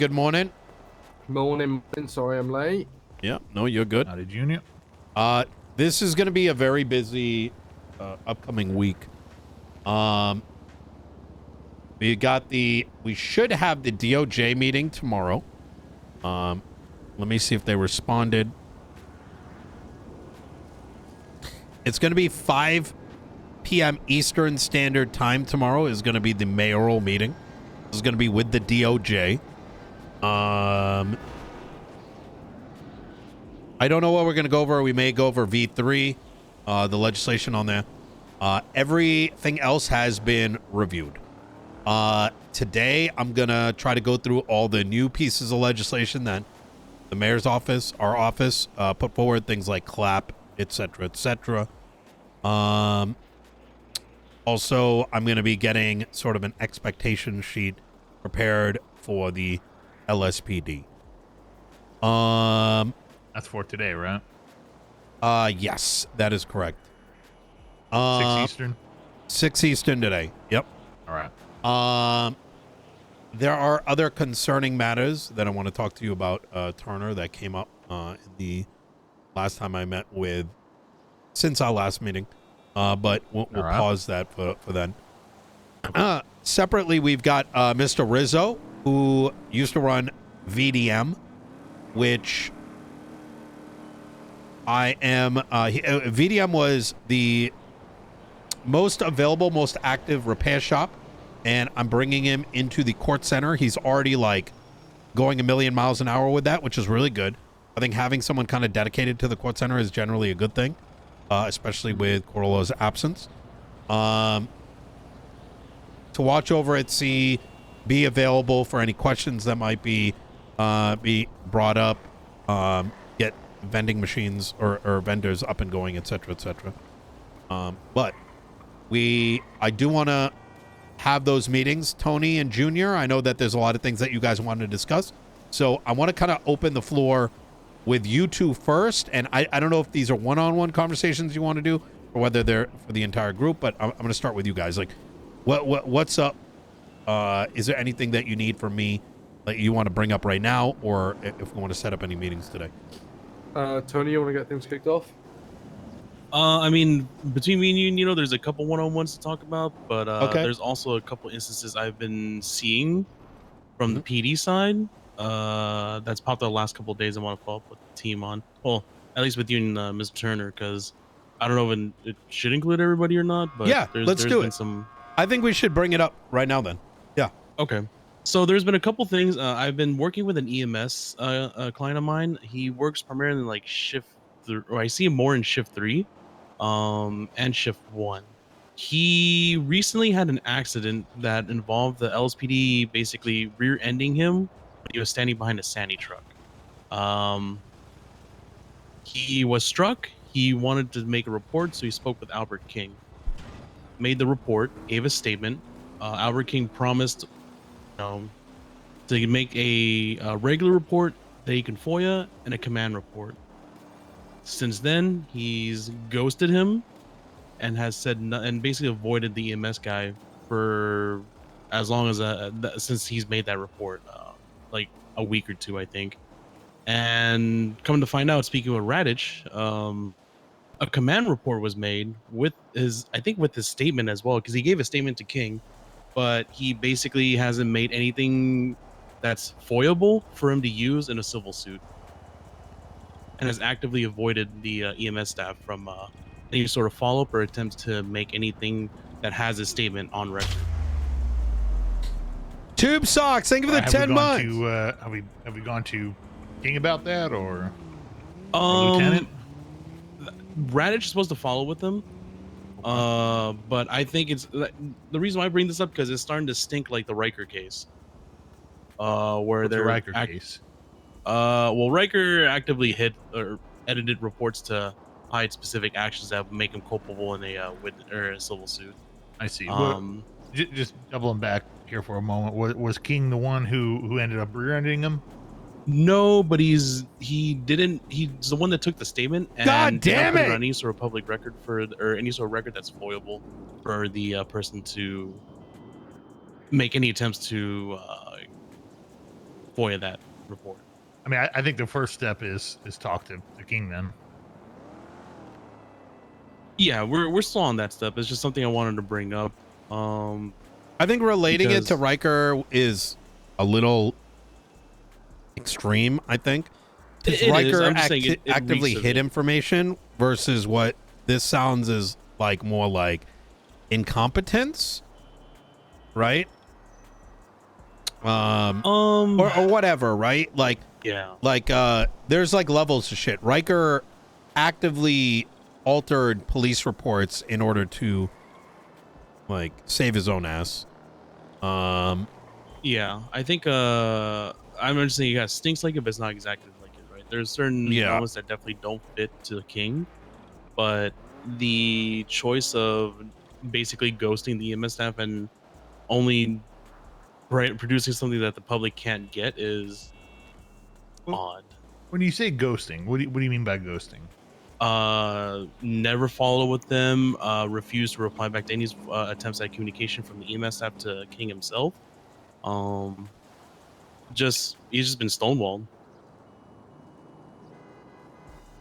Good morning. Morning. Sorry I'm late. Yeah, no, you're good. Howdy, Junior. This is going to be a very busy upcoming week. We should have the DOJ meeting tomorrow. Let me see if they responded. It's going to be 5 p.m. Eastern Standard Time tomorrow is going to be the mayoral meeting. This is going to be with the DOJ. I don't know what we're going to go over. We may go over V3, the legislation on there. Everything else has been reviewed. Today, I'm going to try to go through all the new pieces of legislation that the mayor's office, our office, put forward, things like CLAP, etc., etc. Also, I'm going to be getting sort of an expectation sheet prepared for the LSPD. That's for today, right? Yes, that is correct. 6 Eastern? 6 Eastern today. Yep. All right. There are other concerning matters that I want to talk to you about, Turner, that came up in the last time I met with, since our last meeting. But we'll right. pause that for then. Separately, we've got Mr. Rizzo, who used to run VDM, which VDM was the most available, most active repair shop, and I'm bringing him into the court center. He's already like going a million miles an hour with that, which is really good. I think having someone kind of dedicated to the court center is generally a good thing, especially with Corollo's absence. To watch over it, see, be available for any questions that might be brought up, get vending machines or vendors up and going, etc., etc. But I do want to have those meetings, Tony and Junior. I know that there's a lot of things that you guys want to discuss, so I want to kind of open the floor with you two first. And I don't know if these are one-on-one conversations you want to do or whether they're for the entire group, but I'm going to start with you guys. Like, what's up? Is there anything that you need from me that you want to bring up right now, or if we want to set up any meetings today? Tony, you want to get things kicked off? I mean, between me and you, Nino, there's a couple one-on-ones to talk about, but Okay. there's also a couple instances I've been seeing from the PD side that's popped up the last couple of days. I want to follow up with the team on. Well, at least with you and Mr. Turner, because I don't know if it should include everybody or not. But yeah, let's do it. Some... I think we should bring it up right now. Then, yeah. Okay. So there's been a couple things. I've been working with an EMS client of mine. He works primarily in like or I see him more in shift 3. And shift 1. He recently had an accident that involved the LSPD basically rear-ending him when he was standing behind a Sandy truck. He was struck. He wanted to make a report, so he spoke with Albert King. Made the report, gave a statement. Albert King promised to make a regular report that he can FOIA and a command report. Since then, he's ghosted him and has said and basically avoided the EMS guy for as long as since he's made that report, like a week or two, I think. And coming to find out, speaking with Radich, a command report was made with his statement as well, because he gave a statement to King, but he basically hasn't made anything that's FOIAble for him to use in a civil suit, and has actively avoided the EMS staff from any sort of follow-up or attempts to make anything that has a statement on record. Tube Socks, thank you for the 10 months. Have we gone to King about that, or Lieutenant? Radich is supposed to follow with them, but I think it's the reason why I bring this up, because it's starting to stink like the Riker case, where they're the Riker case. Well, Riker actively hid or edited reports to hide specific actions that would make him culpable in a civil suit. I see. Just doubling back here for a moment. Was King the one who ended up rear-ending him? No, but he's the one that took the statement and God damn it! on any sort of public record or any sort of record that's FOIAble for the person to make any attempts to FOIA that report. I mean, I think the first step is talk to King then. Yeah, we're still on that step. It's just something I wanted to bring up. I think relating it to Because- Riker is a little extreme, I think. Because It is. Riker I'm just saying it actively reeks of hid it. information versus what this sounds is like more like incompetence, right? Or whatever, right? Like yeah. there's like levels to shit. Riker actively altered police reports in order to like save his own ass. Yeah, I think I'm just saying, yeah, stinks like it, but it's not exactly like it, right? There's certain Yeah. elements that definitely don't fit to the King, but the choice of basically ghosting the EMS staff and only producing something that the public can't get is Well, odd. When you say ghosting, what do you mean by ghosting? Never follow with them, refuse to reply back to any attempts at communication from the EMS staff to King himself. He's just been stonewalled.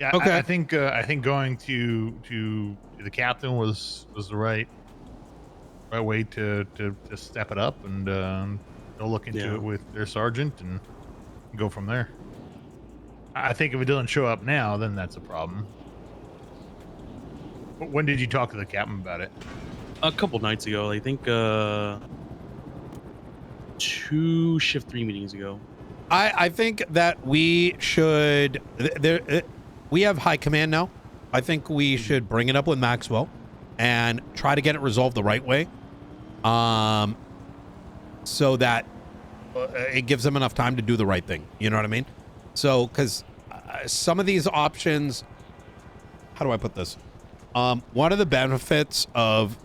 Yeah, Okay. I think going to the captain was the right way to step it up and go look into Yeah. it with their sergeant and go from there. I think if it doesn't show up now, then that's a problem. When did you talk to the captain about it? A couple nights ago, I think 2 shift 3 meetings ago. I think that we should we have high command now. I think we should bring it up with Maxwell and try to get it resolved the right way. So that it gives them enough time to do the right thing. You know what I mean? So, because some of these options, how do I put this? One of the benefits of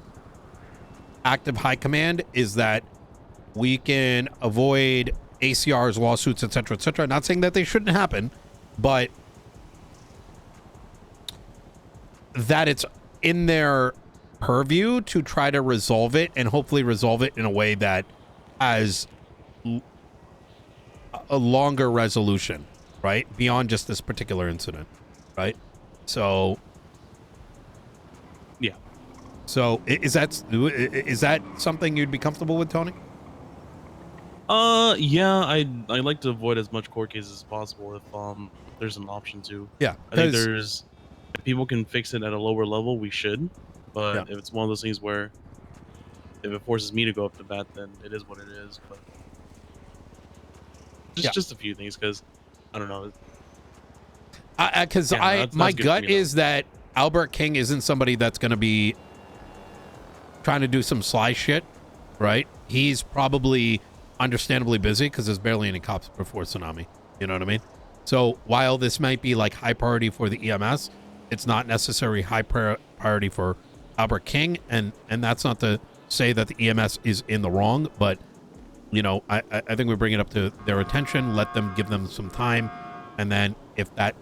active high command is that we can avoid ACRs, lawsuits, etc., etc. Not saying that they shouldn't happen, but that it's in their purview to try to resolve it and hopefully resolve it in a way that has a longer resolution, right? Beyond just this particular incident, right? So, Yeah. so is that something you'd be comfortable with, Tony? Yeah, I like to avoid as much court cases as possible if there's an option to. Yeah, I think if people can fix it at a lower level, we should. But if it's one of those things where if it forces me to go up to bat, then it is what it is. But just a few things, because I don't know. Because that's my good for gut me, though. is that Albert King isn't somebody that's going to be trying to do some sly shit, right? He's probably understandably busy because there's barely any cops before Tsunami. You know what I mean? So while this might be like high priority for the EMS, it's not necessarily high priority for Albert King, and that's not to say that the EMS is in the wrong, but you know, I think we bring it up to their attention, give them some time, and then if that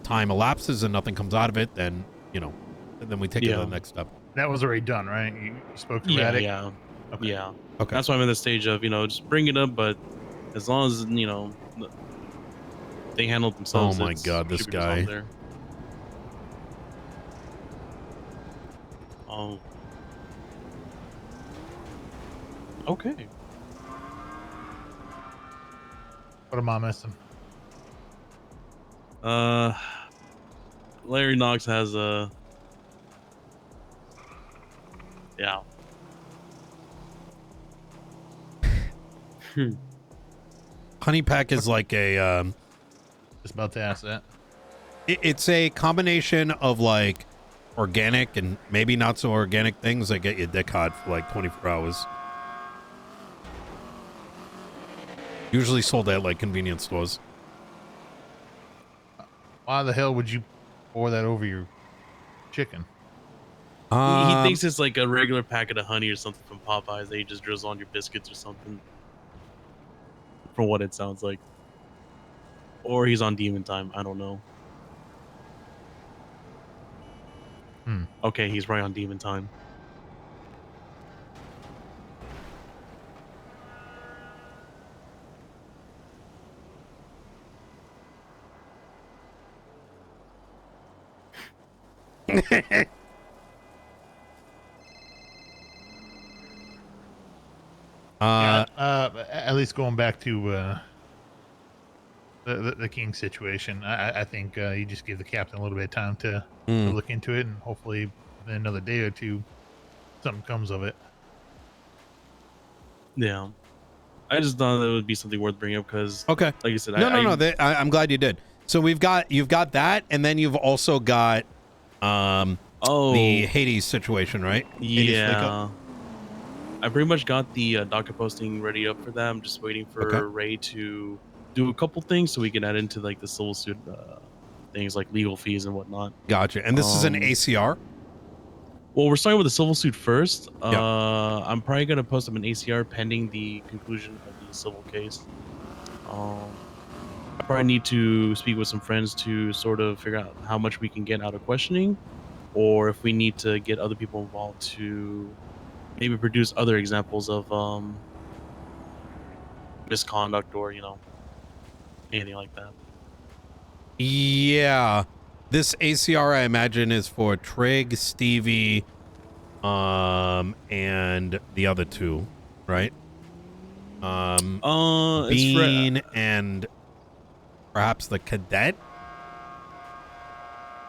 time elapses and nothing comes out of it, then you know, then we take it to the next step. That was already done, right? You spoke to Radic? Yeah. Okay. Yeah. Okay. That's why I'm in the stage of, just bring it up, but as long as, they handle it themselves. Oh my God, this should be resolved guy. there. Oh. Okay. What am I missing? Larry Knox has a. Yeah. Honeypack is like a Just about to ask that. it's a combination of like organic and maybe not so organic things that get you dick hot for like 24 hours. Usually sold at like convenience stores. Why the hell would you pour that over your chicken? He thinks it's like a regular packet of honey or something from Popeyes that he just drizzles on your biscuits or something. From what it sounds like. Or he's on demon time. I don't know. Okay, he's right on demon time. At least going back to the King situation, I think you just give the captain a little bit of time to look into it, and hopefully within another day or two, something comes of it. Yeah. I just thought that would be something worth bringing up because, Okay. like you said, No. I'm glad you did. So you've got that, and then you've also got the Hades situation, right? Hades yeah. I pretty much got the docket posting ready up for that. I'm just waiting for Ray to do a couple things so we can add into like the civil suit things like legal fees and whatnot. Gotcha. And this is an ACR? Well, we're starting with the civil suit first. I'm probably going to post up an ACR pending the conclusion of the civil case. I probably need to speak with some friends to sort of figure out how much we can get out of questioning, or if we need to get other people involved to maybe produce other examples of misconduct or, anything like that. Yeah. This ACR, I imagine, is for Trig, Stevie, and the other two, right? Bean and perhaps the cadet?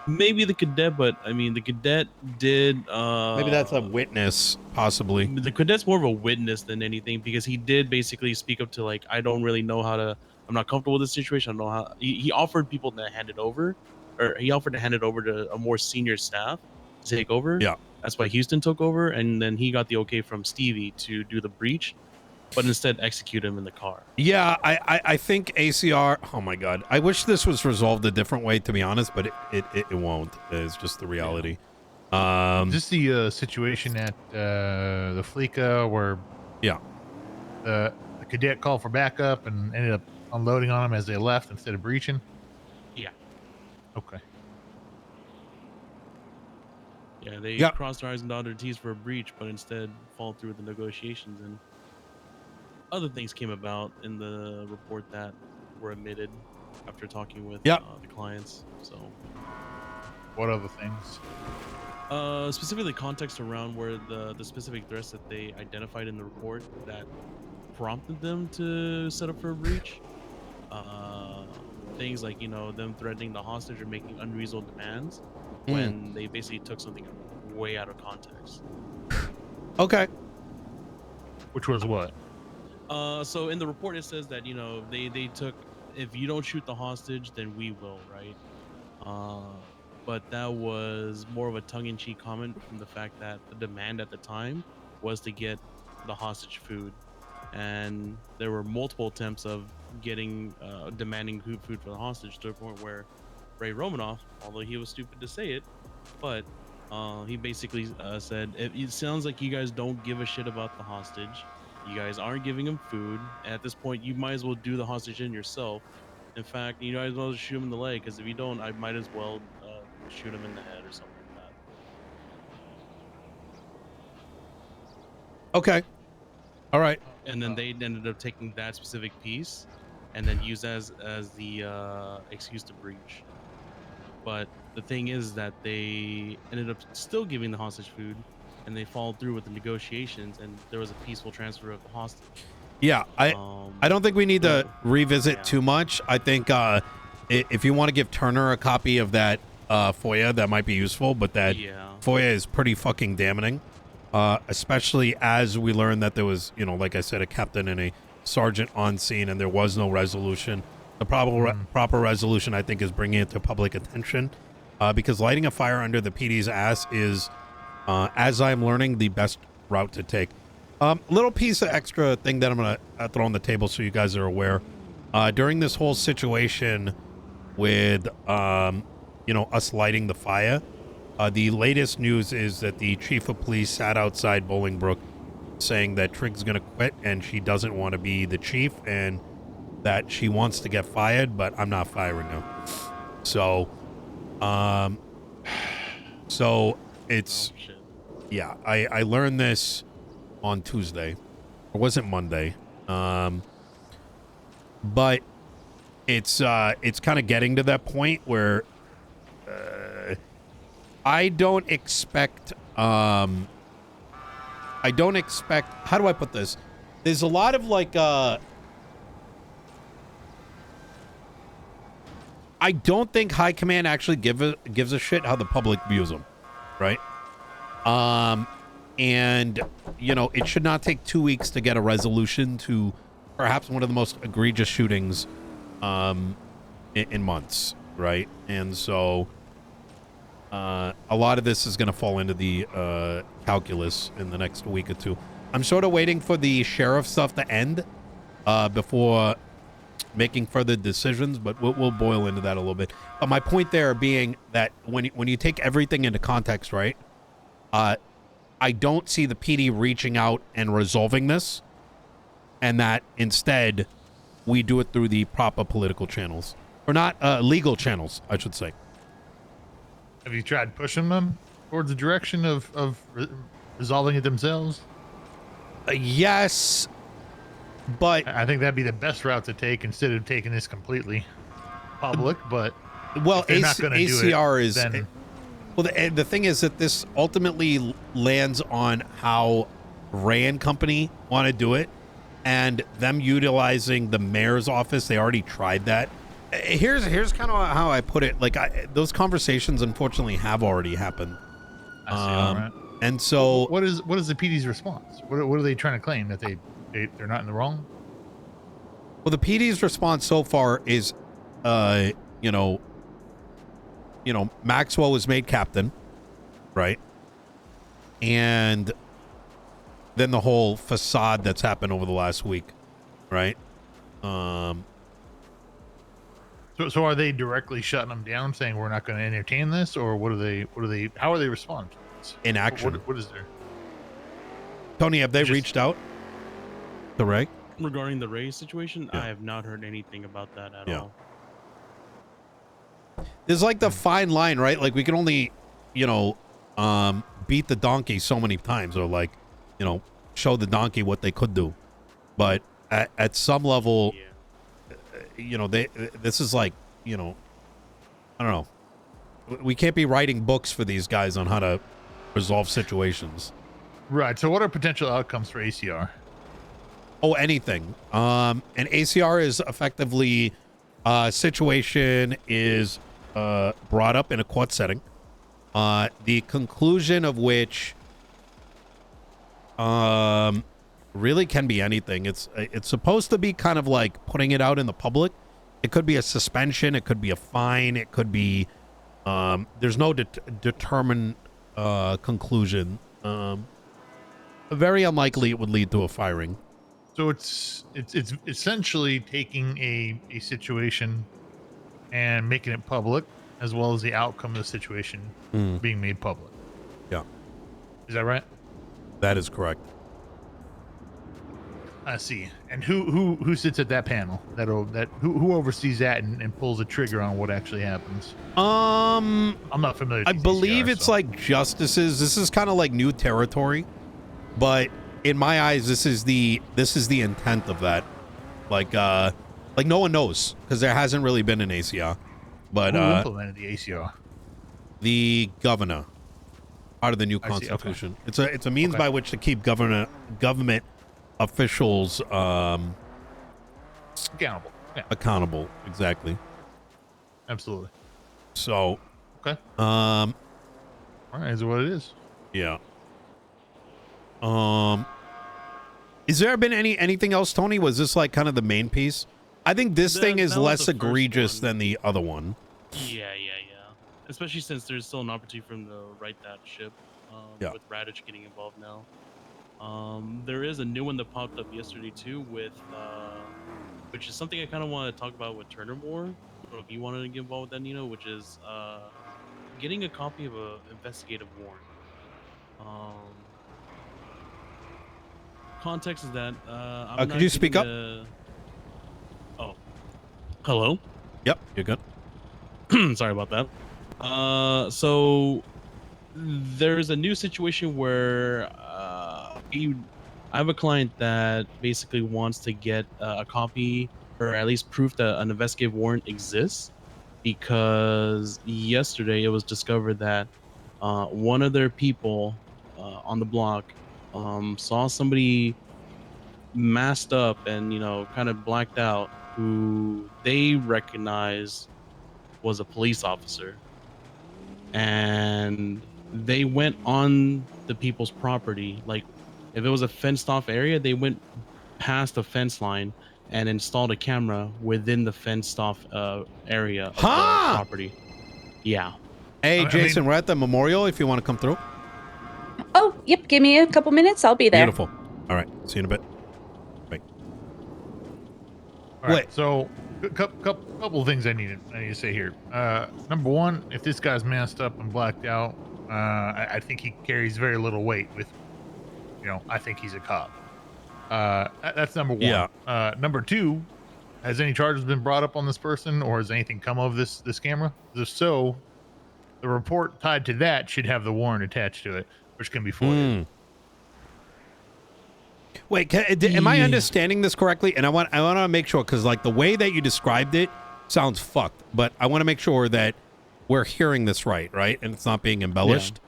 Maybe the cadet, but I mean, the cadet did... maybe that's a witness, possibly. The cadet's more of a witness than anything, because he did basically speak up to, like, I don't really know how to... I'm not comfortable with this situation. I don't know how... He offered people to hand it over, or he offered to hand it over to a more senior staff to take over. Yeah. That's why Houston took over, and then he got the okay from Stevie to do the breach, but instead execute him in the car. Yeah, I think ACR... Oh, my God. I wish this was resolved a different way, to be honest, but it won't. It's just the reality. Is this the situation at the Fleeca where the cadet called for backup and ended up unloading on them as they left instead of breaching? Yeah. Okay. Yeah, they crossed their I's and dotted their T's for a breach, but instead followed through with the negotiations, and other things came about in the report that were omitted after talking with the clients. So, what other things? Specifically context around where the specific threats that they identified in the report that prompted them to set up for a breach. Things like, them threatening the hostage or making unreasonable demands when they basically took something way out of context. Okay. Which was what? So in the report it says that, they took, if you don't shoot the hostage, then we will, right? But that was more of a tongue-in-cheek comment from the fact that the demand at the time was to get the hostage food, and there were multiple attempts of getting demanding food for the hostage, to a point where Ray Romanoff, although he was stupid to say it, but he basically said, it sounds like you guys don't give a shit about the hostage. You guys aren't giving him food. At this point, you might as well do the hostage in yourself. In fact, you might as well shoot him in the leg, because if you don't, I might as well shoot him in the head or something like that. Okay. All right. And then they ended up taking that specific piece and then use as the excuse to breach. But the thing is that they ended up still giving the hostage food, and they followed through with the negotiations, and there was a peaceful transfer of the hostage. Yeah, I don't think we need to revisit too much. I think if you want to give Turner a copy of that FOIA, that might be useful, but that FOIA is pretty fucking damning, especially as we learned that there was, like I said, a captain and a sergeant on scene, and there was no resolution. The proper resolution, I think, is bringing it to public attention, because lighting a fire under the PD's ass is, as I'm learning, the best route to take. Little piece of extra thing that I'm going to throw on the table so you guys are aware. During this whole situation with, us lighting the fire, the latest news is that the chief of police sat outside Bolingbrook saying that Trig's going to quit and she doesn't want to be the chief, and that she wants to get fired, but I'm not firing her. So, it's, I learned this on Tuesday, or was it Monday? But it's kind of getting to that point where I don't expect, how do I put this? There's a lot of like, I don't think High Command actually gives a shit how the public views them, right? And, you know, it should not take 2 weeks to get a resolution to perhaps one of the most egregious shootings in months, right? And so a lot of this is going to fall into the calculus in the next week or two. I'm sort of waiting for the sheriff stuff to end before making further decisions, but we'll boil into that a little bit. But my point there being that when you take everything into context, right? I don't see the PD reaching out and resolving this, and that instead we do it through the proper political channels, or not legal channels, I should say. Have you tried pushing them towards the direction of resolving it themselves? Yes, but I think that'd be the best route to take instead of taking this completely public. But well, if they're not gonna do ACR it, is then... well. The thing is that this ultimately lands on how Ray and company want to do it, and them utilizing the mayor's office. They already tried that. Here's kind of how I put it. Like those conversations, unfortunately, have already happened. I see, all right. And so, what is the PD's response? What are they trying to claim, that they're not in the wrong? well, the PD's response so far is, you know, Maxwell was made captain, right? And then the whole facade that's happened over the last week, right? So are they directly shutting them down, saying we're not going to entertain this, or how are they responding to this? Inaction. What is their... Tony, have they reached out to Ray? Regarding the Ray situation, Yeah. I have not heard anything about that at Yeah. all. There's like the fine line, right? Like we can only, you know, beat the donkey so many times, or like, you know, show the donkey what they could do. But at some level, you know, this is like, you know, I don't know. We can't be writing books for these guys on how to resolve situations. Right. So what are potential outcomes for ACR? Oh, anything. And ACR is effectively situation is brought up in a court setting. The conclusion of which really can be anything. It's supposed to be kind of like putting it out in the public. It could be a suspension. It could be a fine. It could be there's no determined conclusion. Very unlikely it would lead to a firing. So it's essentially taking a situation and making it public, as well as the outcome of the situation being made public. Yeah, is that right? That is correct. I see. And who sits at that panel? Who oversees that and pulls the trigger on what actually happens? I'm not familiar with I believe it's like justices. This is kind of like new territory, but in my eyes, this is the intent of that. Like no one knows, because there hasn't really been an ACR. But who implemented the ACR? The governor, part of the new constitution. Okay. It's a means by which to keep government officials accountable. Yeah. Accountable, exactly. Absolutely. So okay. All right, is what it is. Yeah. Is there been anything else, Tony? Was this like kind of the main piece? I think this thing is less egregious than the other one. Yeah. Especially since there's still an opportunity for them to right that ship. With Radich getting involved now. There is a new one that popped up yesterday too, with which is something I kind of want to talk about with Turner more. I don't know if you wanted to get involved with that, Nino, which is getting a copy of a investigative warrant. Context is that could you speak up? Oh, hello. Yep, you're good. Sorry about that. So there's a new situation where I have a client that basically wants to get a copy, or at least proof that an investigative warrant exists, because yesterday it was discovered that one of their people on the block saw somebody masked up and kind of blacked out, who they recognized was a police officer, and they went on the people's property. Like, if it was a fenced off area, they went past the fence line and installed a camera within the fenced off area of the property. Yeah. Hey, Jason, we're at the memorial if you want to come through. Oh, yep. Give me a couple minutes. I'll be there. Beautiful. All right. See you in a bit. Bye. All right. So, couple of things I need to say here. Number one, if this guy's masked up and blacked out, I think he carries very little weight with, I think he's a cop. That's number one. Yeah. Number two, has any charges been brought up on this person, or has anything come of this camera? If so, the report tied to that should have the warrant attached to it, which can be forwarded. Wait, am I understanding this correctly? And I want to make sure, because like the way that you described it sounds fucked, but I want to make sure that we're hearing this right, and it's not being embellished.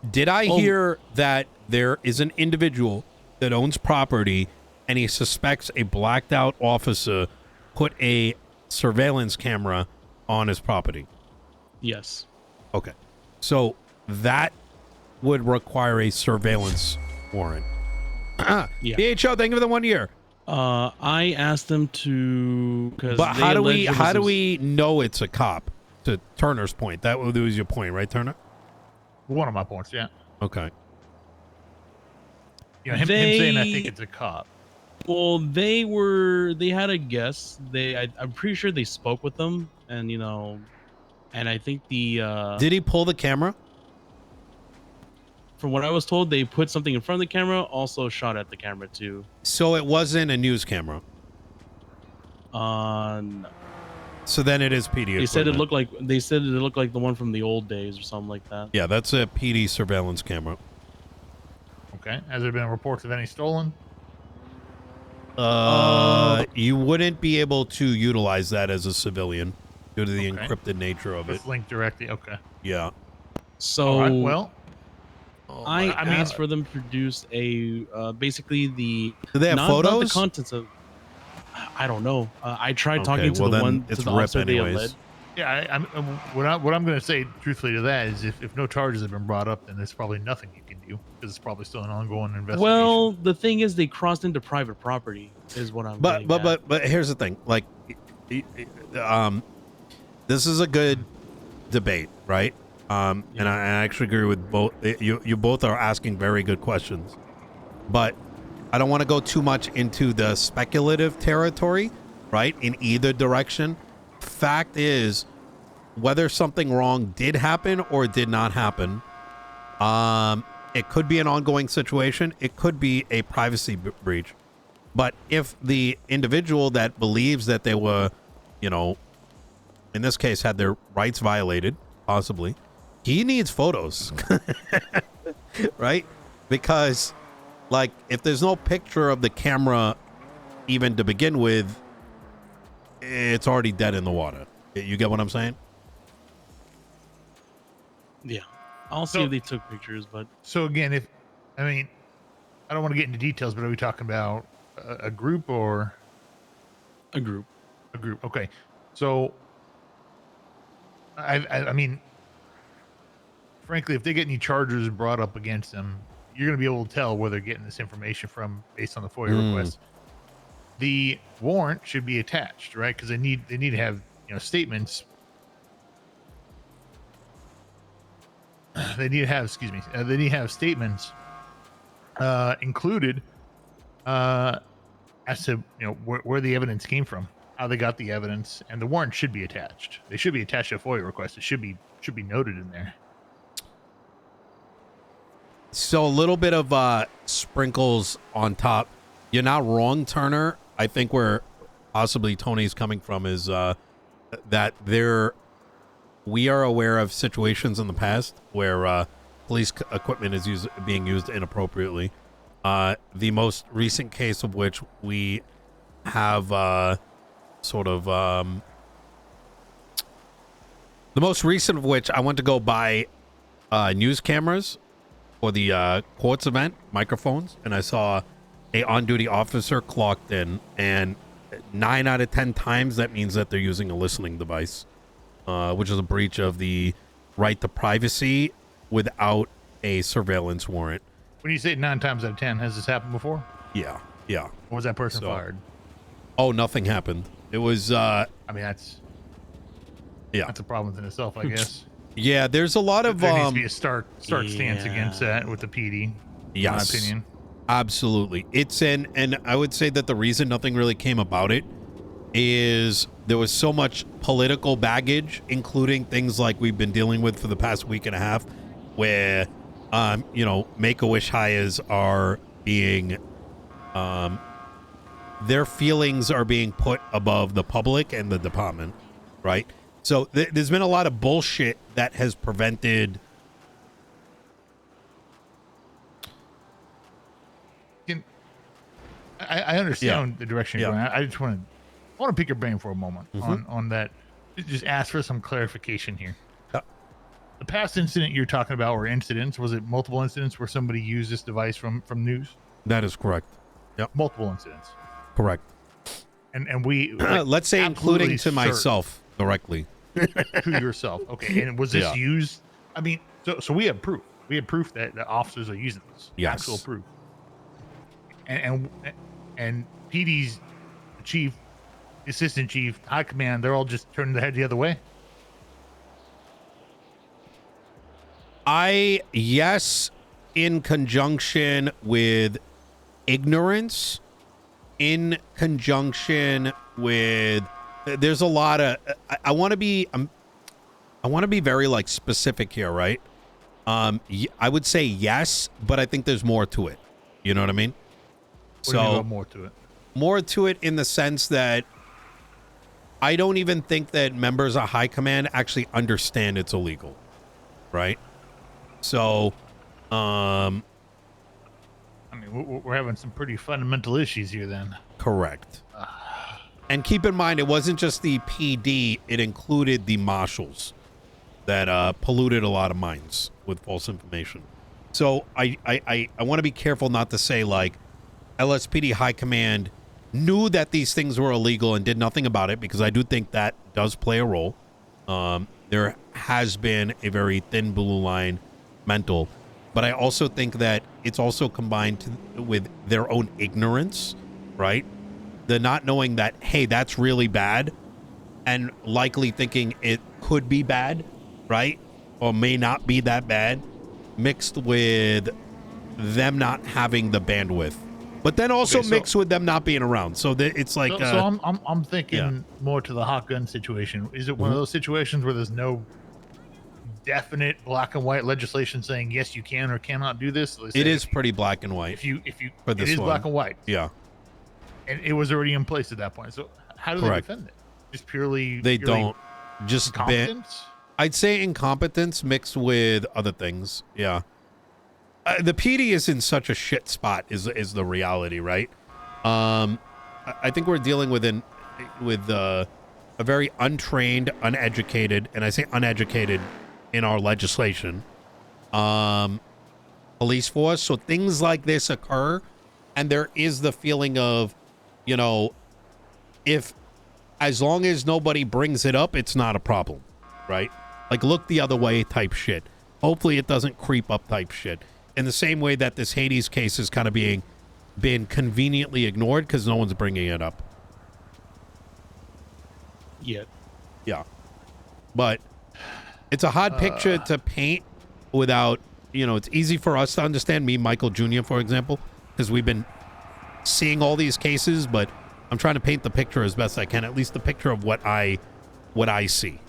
Yeah. Did I hear that there is an individual that owns property and he suspects a blacked out officer put a surveillance camera on his property? Yes. Okay. So that would require a surveillance warrant. Yeah. BHO, thank you for the 1 year. I asked them to, but how do we know it's a cop? To Turner's point, that was your point, right, Turner? One of my points, yeah. Okay. Him saying I think it's a cop. Well, they had a guess. I'm pretty sure they spoke with them, and and I think did he pull the camera? From what I was told, they put something in front of the camera, also shot at the camera too. So it wasn't a news camera. No. So then it is PD. They said it looked like the one from the old days or something like that. Yeah, that's a PD surveillance camera. Okay. Has there been reports of any stolen? You wouldn't be able to utilize that as a civilian due to the encrypted nature of it. It's linked directly. Okay. Yeah. So right, well, I asked for them to produce a basically the. Do they have photos? Not the contents of. I don't know. I tried talking to the officer they had led. Yeah, what I'm going to say truthfully to that is if no charges have been brought up, then there's probably nothing you can do because it's probably still an ongoing investigation. Well, the thing is, they crossed into private property, is what I'm. But here's the thing, like, this is a good debate, right? And I actually agree with both. You both are asking very good questions, but I don't want to go too much into the speculative territory, right? In either direction. Fact is, whether something wrong did happen or did not happen, it could be an ongoing situation. It could be a privacy breach. But if the individual that believes that they were, in this case, had their rights violated, possibly, he needs photos, right? Because, like, if there's no picture of the camera even to begin with, it's already dead in the water. You get what I'm saying? Yeah. I'll see if they took pictures, but... So again, I don't want to get into details, but are we talking about a group or... A group. A group, okay. So, I mean, frankly, if they get any charges brought up against them, you're going to be able to tell where they're getting this information from based on the FOIA request. The warrant should be attached, right? Because they need to have statements. They need to have they need to have statements included as to where the evidence came from, how they got the evidence, and the warrant should be attached. They should be attached to a FOIA request. It should be noted in there. So a little bit of sprinkles on top. You're not wrong, Turner. I think where possibly Tony's coming from is that we are aware of situations in the past where police equipment is being used inappropriately. The most recent case of which we have the most recent of which I want to go by news cameras for the courts event, microphones, and I saw a on-duty officer clocked in, and 9 out of 10 times that means that they're using a listening device, which is a breach of the right to privacy without a surveillance warrant. When you say 9 times out of 10, has this happened before? Yeah. Or was that person fired? Oh, nothing happened. It was, I mean, that's a problem in itself, I guess. yeah, there's a lot of, there needs to be a stark stance against that with the PD, yes, in my opinion. Absolutely. And I would say that the reason nothing really came about it is there was so much political baggage, including things like we've been dealing with for the past week and a half, where, Make-A-Wish hires are being, their feelings are being put above the public and the department, right? So there's been a lot of bullshit that has prevented. I understand the direction you're going. I just want to pick your brain for a moment on that. Just ask for some clarification here. The past incident you're talking about, or incidents, was it multiple incidents where somebody used this device from news? That is correct. Yep. Multiple incidents. Correct. And we let's say including to myself directly. To yourself. Okay. And was this used? I mean, so we have proof. We have proof that the officers are using this. Yes. Actual proof. And PD's chief, assistant chief, high command, they're all just turning their head the other way. Yes, in conjunction with ignorance, in conjunction with, there's a lot of, I want to be very like specific here, right? I would say yes, but I think there's more to it. You know what I mean? What do you mean about more to it? More to it in the sense that I don't even think that members of high command actually understand it's illegal, right? So, I mean, we're having some pretty fundamental issues here then. Correct. And keep in mind, it wasn't just the PD, it included the marshals that polluted a lot of minds with false information. So I want to be careful not to say like LSPD high command knew that these things were illegal and did nothing about it, because I do think that does play a role. There has been a very thin blue line mental, but I also think that it's also combined with their own ignorance, right? The not knowing that, hey, that's really bad, and likely thinking it could be bad, right? Or may not be that bad, mixed with them not having the bandwidth, but then also mixed with them not being around. So it's like, so I'm thinking more to the hot gun situation. Is it one of those situations where there's no definite black and white legislation saying yes you can or cannot do this? It is pretty black and white. If you for this it is one. black and white. Yeah. And it was already in place at that point. So how do they defend it? Just purely don't just incompetence? I'd say incompetence mixed with other things. Yeah. The PD is in such a shit spot is the reality, right? I think we're dealing with a very untrained, uneducated, and I say uneducated in our legislation, police force. So things like this occur, and there is the feeling of, if as long as nobody brings it up, it's not a problem, right? Like look the other way type shit. Hopefully it doesn't creep up type shit. In the same way that this Hades case is kind of been conveniently ignored because no one's bringing it up. Yet. Yeah. But it's a hard picture to paint without, it's easy for us to understand, me, Michael Jr., for example, because we've been seeing all these cases, but I'm trying to paint the picture as best I can, at least the picture of what I see,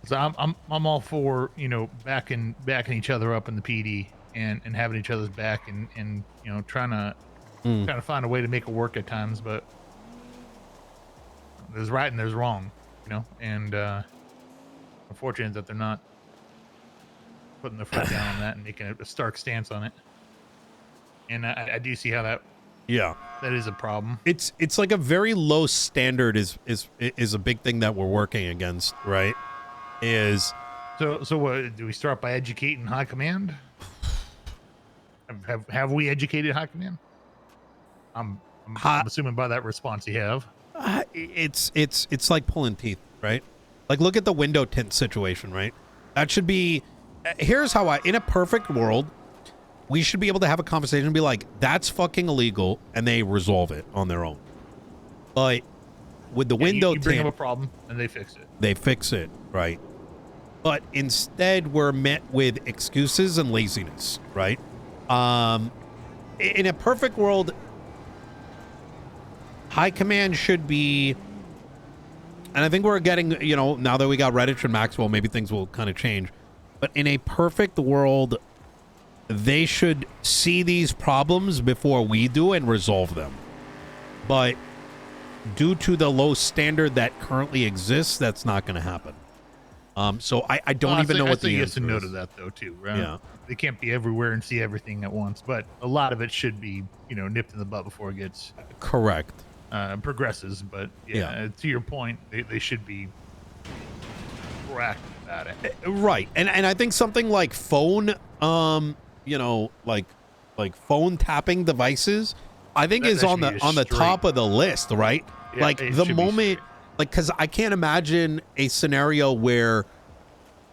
So I'm all for backing each other up in the PD and having each other's back and trying to find a way to make it work at times, but there's right and there's wrong, and unfortunate that they're not putting their foot down on that and making a stark stance on it. And I do see how that Yeah. that is a problem. It's like a very low standard is a big thing that we're working against, right? Is So what do we start by educating high command? Have we educated high command? I'm assuming by that response you have. it's like pulling teeth, right? Like look at the window tint situation, right? That should be here's how in a perfect world, we should be able to have a conversation and be like, that's fucking illegal, and they resolve it on their own. But with the window you bring tint, up a problem and they fix it. they fix it, right? But instead we're met with excuses and laziness, right? In a perfect world, high command should be, and I think we're getting, you know, now that we got Redditch and Maxwell, maybe things will kind of change. But in a perfect world, they should see these problems before we do and resolve them. But due to the low standard that currently exists, that's not going to happen. So I don't even know what the yes answer and no is. to that though too, right? Yeah. They can't be everywhere and see everything at once, but a lot of it should be, you know, nipped in the butt before it gets Correct. progresses. But yeah, to your point, they should be proactive about it. Right. And I think something like phone, you know, like phone tapping devices, I think That is should on be the a straight- top of the list, right? Yeah, Like it the should be moment, like, because I can't imagine a scenario where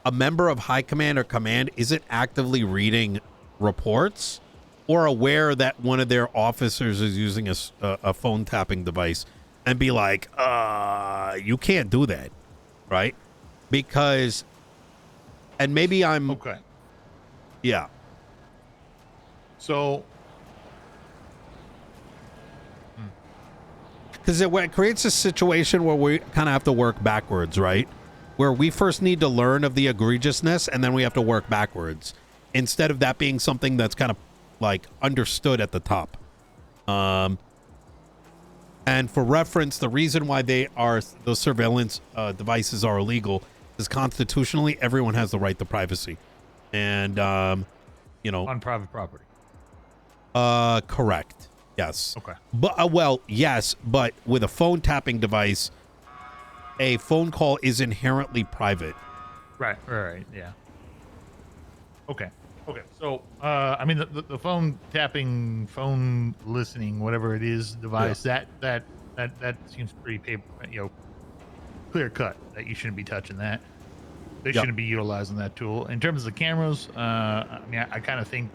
a member of high command or command isn't actively reading reports or aware that one of their officers is using a phone tapping device and be like, you can't do that, right? Because, and maybe I'm, Okay. yeah. So Because it creates a situation where we kind of have to work backwards, right? Where we first need to learn of the egregiousness and then we have to work backwards. Instead of that being something that's kind of like understood at the top. And for reference, the reason why those surveillance devices are illegal is constitutionally everyone has the right to privacy. And, you know. on private property. Correct. Yes. Okay. But well, yes, but with a phone tapping device, a phone call is inherently private. Right. Yeah. Okay. So, I mean, the phone tapping, phone listening, whatever it is, device that seems pretty clear cut that you shouldn't be touching that. They shouldn't be utilizing that tool. In terms of the cameras, I mean, I kind of think,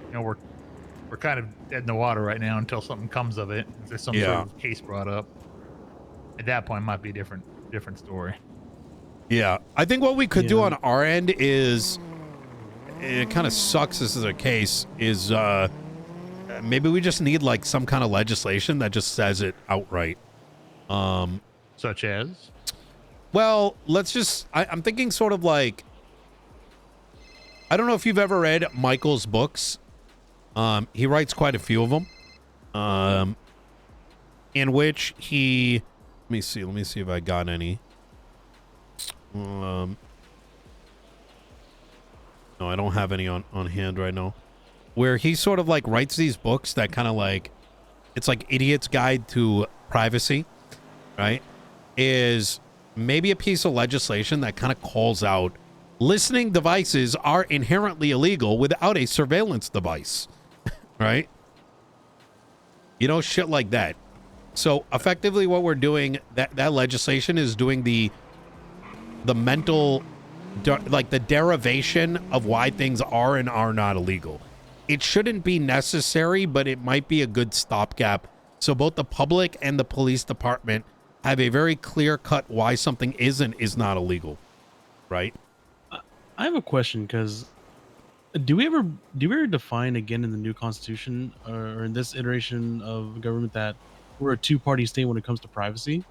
you know, we're kind of dead in the water right now until something comes of it. If there's some sort of case brought up, at that point, it might be a different story. Yeah, I think what we could do on our end is, it kind of sucks this is a case, is maybe we just need like some kind of legislation that just says it outright. Such as? Well, let's just, I'm thinking sort of like, I don't know if you've ever read Michael's books. He writes quite a few of them, in which he, let me see if I got any. No, I don't have any on hand right now. Where he sort of like writes these books that kind of like, it's like Idiot's Guide to Privacy, right? Is maybe a piece of legislation that kind of calls out listening devices are inherently illegal without a surveillance device, right? You know, shit like that. So effectively what we're doing, that legislation is doing the mental, like the derivation of why things are and are not illegal. It shouldn't be necessary, but it might be a good stopgap. So both the public and the police department have a very clear cut why something is and is not illegal, right? I have a question, because do we ever define again in the new constitution or in this iteration of government that we're a two-party state when it comes to privacy?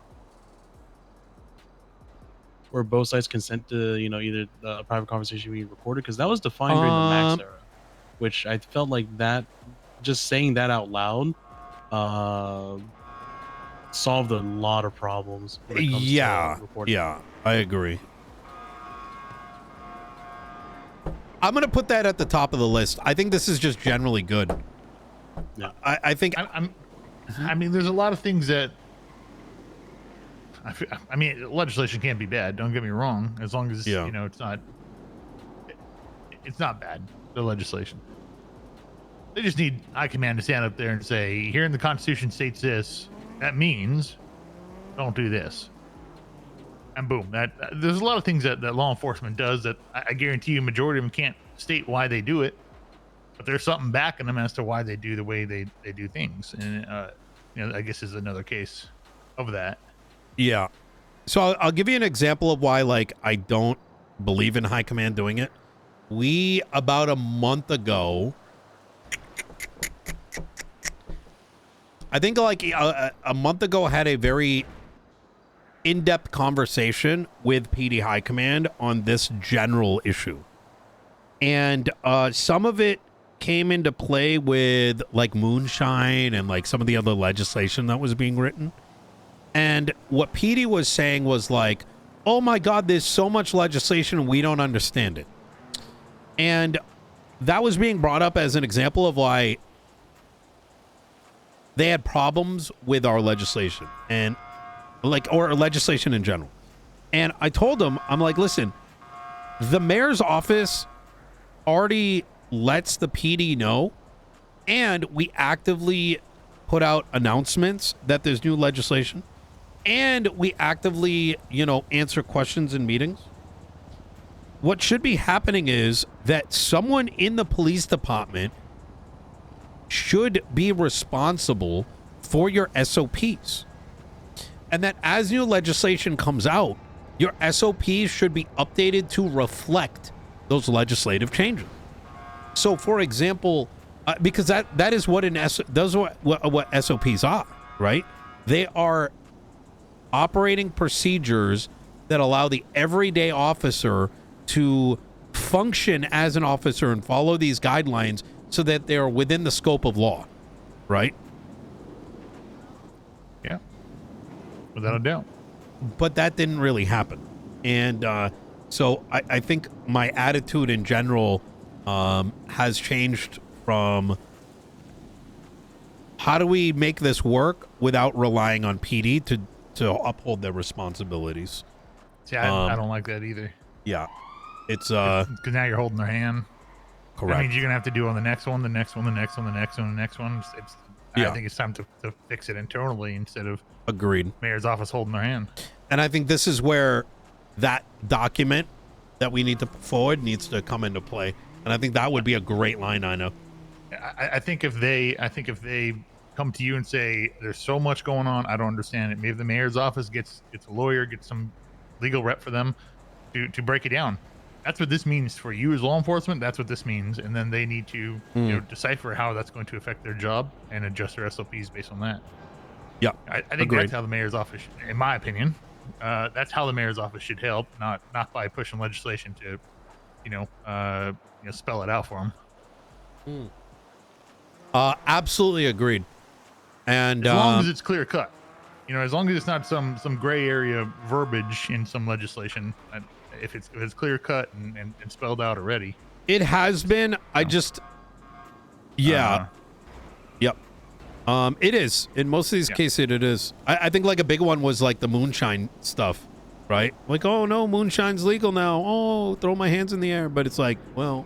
Where both sides consent to, you know, either a private conversation being recorded? Because that was defined during the Max era, which I felt like that, just saying that out loud, solved a lot of problems when it comes to reporting. Yeah, I agree. I'm going to put that at the top of the list. I think this is just generally good. I think I mean, there's a lot of things that. I mean, legislation can't be bad. Don't get me wrong. As long as you know, it's not bad. The legislation. They just need high command to stand up there and say, "Here in the Constitution states this. That means don't do this." And boom. There's a lot of things that law enforcement does that I guarantee you, majority of them can't state why they do it, but there's something backing them as to why they do the way they do things. And you know, I guess is another case of that. Yeah. So I'll give you an example of why, like, I don't believe in high command doing it. We, about a month ago, I think like a month ago, had a very in-depth conversation with PD High Command on this general issue. And some of it came into play with like moonshine and like some of the other legislation that was being written. And what PD was saying was like, oh my God, there's so much legislation, we don't understand it. And that was being brought up as an example of why they had problems with our legislation and like, or legislation in general. And I told them, I'm like, listen, the mayor's office already lets the PD know, and we actively put out announcements that there's new legislation, and we actively, you know, answer questions in meetings. What should be happening is that someone in the police department should be responsible for your SOPs. And that as new legislation comes out, your SOPs should be updated to reflect those legislative changes. So, for example, because that is what those are what SOPs are, right? They are operating procedures that allow the everyday officer to function as an officer and follow these guidelines so that they're within the scope of law, right? Yeah, without a doubt. But that didn't really happen. And so I think my attitude in general has changed from how do we make this work without relying on PD to uphold their responsibilities. See, I don't like that either. Yeah. It's because now you're holding their hand. correct. That means you're gonna have to do on the next one, the next one, the next one, the next one, the next one. I think it's time to fix it internally instead of Agreed. mayor's office holding their hand. And I think this is where that document that we need to put forward needs to come into play. And I think that would be a great line, I know. I think if they come to you and say there's so much going on, I don't understand it. Maybe the mayor's office gets a lawyer, gets some legal rep for them to break it down. That's what this means for you as law enforcement. That's what this means, and then they need to decipher how that's going to affect their job and adjust their SOPs based on that. Yeah, I think agreed. That's how the mayor's office, in my opinion, that's how the mayor's office should help, not by pushing legislation to, spell it out for them. Absolutely agreed. And as long as it's clear cut, as long as it's not some gray area verbiage in some legislation. If it's clear cut and spelled out already. It has been. Yep. It is. In most of these cases, it is. I think like a big one was like the moonshine stuff, right? Like, oh no, moonshine's legal now. Oh, throw my hands in the air. But it's like, well,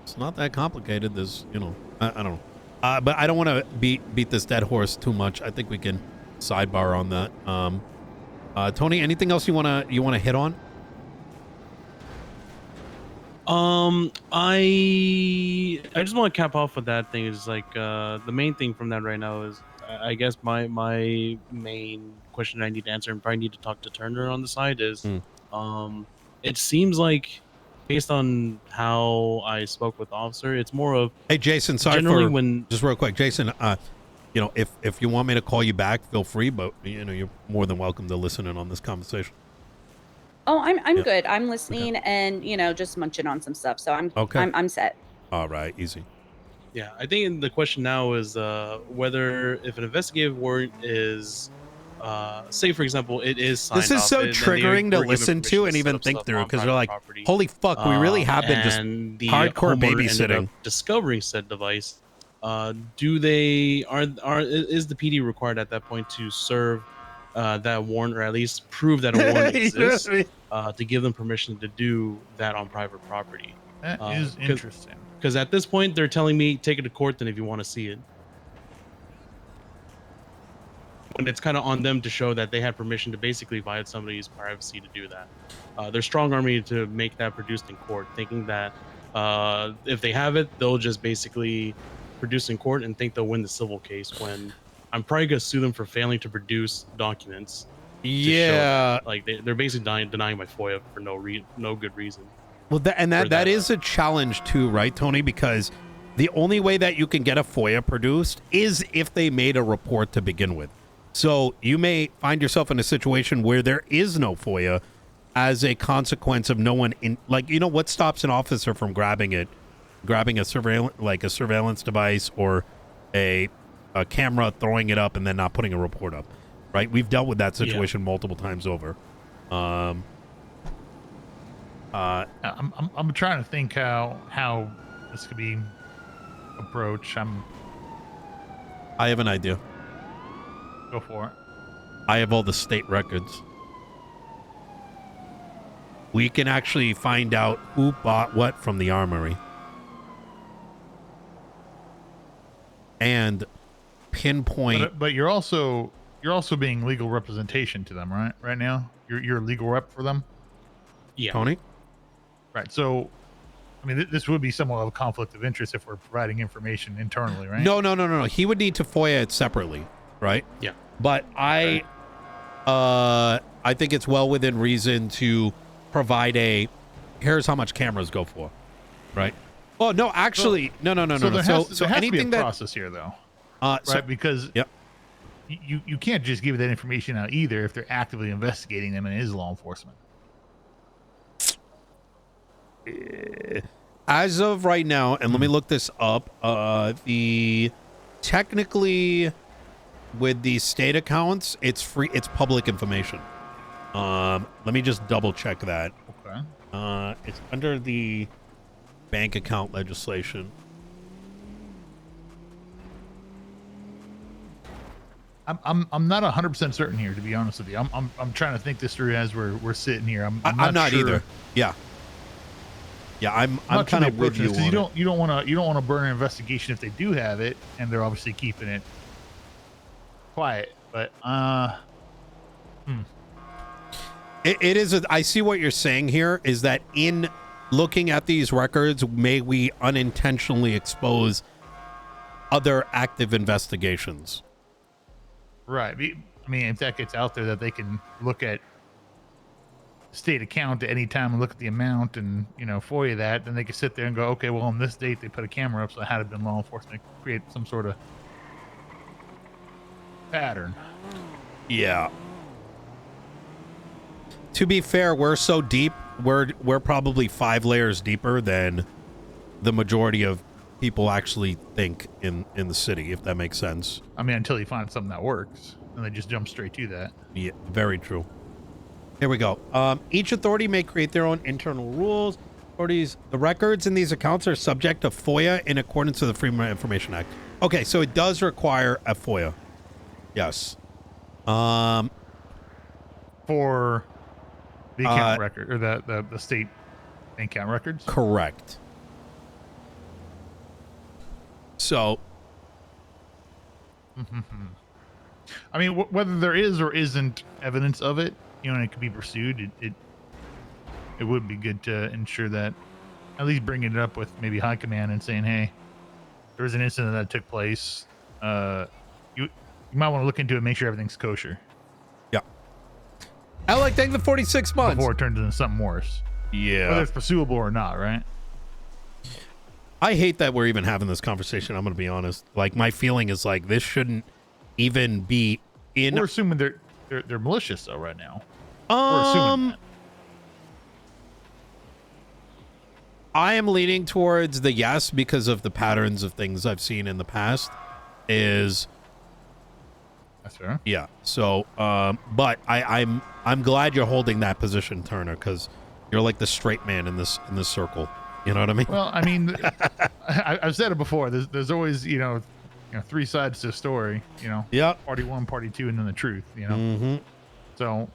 it's not that complicated. There's, I don't know. But I don't want to beat this dead horse too much. I think we can sidebar on that. Tony, anything else you wanna hit on? I just want to cap off with that thing. Is like the main thing from that right now is I guess my main question I need to answer and probably need to talk to Turner on the side is it seems like based on how I spoke with the officer, it's more of hey Jason, sorry for just real quick, Jason. If you want me to call you back, feel free, but you're more than welcome to listen in on this conversation. Oh, I'm good. I'm listening and just munching on some stuff. So I'm okay. I'm set. All right, easy. Yeah, I think the question now is whether if an investigative warrant is, say for example, it is signed this is so triggering to listen to and even think through because you're like, holy fuck, we really have been just hardcore babysitting, discovering said device. Do they is the PD required at that point to serve that warrant, or at least prove that a warrant exists, to give them permission to do that on private property? That is interesting. Because at this point, they're telling me take it to court, then if you want to see it. When it's kind of on them to show that they had permission to basically violate somebody's privacy to do that. They're strong arming to make that produced in court, thinking that if they have it, they'll just basically produce in court and think they'll win the civil case, when I'm probably going to sue them for failing to produce documents. Yeah. Like they're basically denying my FOIA for no good reason. Well, that is a challenge too, right, Tony? Because the only way that you can get a FOIA produced is if they made a report to begin with. So you may find yourself in a situation where there is no FOIA as a consequence of no one in, like, you know, what stops an officer from grabbing a surveillance device or a camera, throwing it up, and then not putting a report up, right? We've dealt with that situation multiple times over. I'm trying to think how this could be approached. I have an idea. Go for it. I have all the state records. We can actually find out who bought what from the armory. And pinpoint. But you're also being legal representation to them, right? Right now, you're a legal rep for them. Yeah. Tony. Right. So, I mean, this would be somewhat of a conflict of interest if we're providing information internally, right? No. He would need to FOIA it separately, right? Yeah. But I think it's well within reason to provide here's how much cameras go for, right? Oh no, actually, no. So there has to anything be a process here, though, right? Because you can't just give that information out either if they're actively investigating them and it is law enforcement. As of right now, and let me look this up. Technically, with the state accounts, it's free. It's public information. Let me just double check that. Okay. It's under the bank account legislation. I'm not 100% certain here, to be honest with you. I'm trying to think this through as we're sitting here. I'm not sure. either. Yeah, I'm kind of with you. You don't want to burn an investigation if they do have it, and they're obviously keeping it quiet. But it is. I see what you're saying here. Is that in looking at these records, may we unintentionally expose other active investigations? Right. I mean, if that gets out there, that they can look at state account at any time and look at the amount and, you know, FOIA that, then they can sit there and go, okay, well, on this date they put a camera up, so it had to have been law enforcement, create some sort of pattern. Yeah. To be fair, we're so deep. We're probably 5 layers deeper than the majority of people actually think in the city, if that makes sense. I mean, until you find something that works, and they just jump straight to that. Yeah, very true. Here we go. Each authority may create their own internal rules. The records in these accounts are subject to FOIA in accordance with the Freedom of Information Act. Okay, so it does require a FOIA. Yes. For the account record, or the state account records? Correct. So, I mean, whether there is or isn't evidence of it, you know, and it could be pursued, it would be good to ensure that, at least bringing it up with maybe high command and saying, hey, there was an incident that took place. You might want to look into it, make sure everything's kosher. Yeah. Alec, thank the 46 months. Before it turns into something worse. Yeah. Whether it's pursuable or not, right? I hate that we're even having this conversation. I'm going to be honest. Like, my feeling is like this shouldn't even be in. We're assuming they're malicious though right now. We're assuming that. I am leaning towards the yes because of the patterns of things I've seen in the past. That's fair. Yeah. So, but I'm glad you're holding that position, Turner, because you're like the straight man in this circle. You know what I mean? Well, I mean, I've said it before. There's always three sides to a story. Yep. Party one, party two, and then the truth. Mm-hmm. So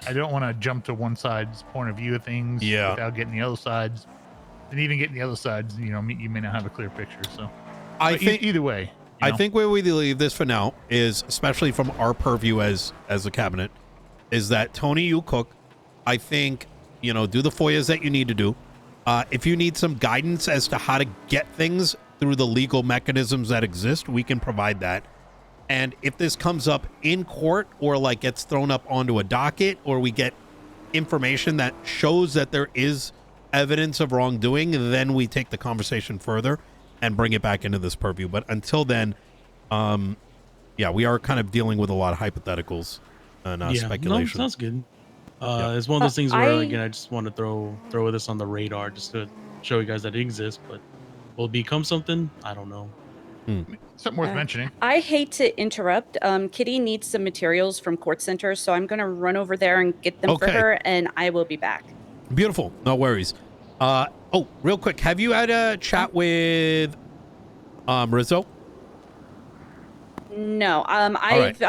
I don't want to jump to one side's point of view of things without getting the other sides. And even getting the other sides, you may not have a clear picture. So I think either way. I think where we leave this for now is, especially from our purview as a cabinet, is that Tony, you cook. I think, do the FOIAs that you need to do. If you need some guidance as to how to get things through the legal mechanisms that exist, we can provide that. And if this comes up in court or like gets thrown up onto a docket, or we get information that shows that there is evidence of wrongdoing, then we take the conversation further and bring it back into this purview. But until then, we are kind of dealing with a lot of hypotheticals and speculation. No, sounds good. It's one of those things where, again, I just want to throw this on the radar just to show you guys that it exists. But will it become something? I don't know. Something worth mentioning. I hate to interrupt. Kitty needs some materials from Court Center, so I'm going to run over there and get them for her, and I will be back. Beautiful. No worries. Real quick, have you had a chat with Rizzo? No. I've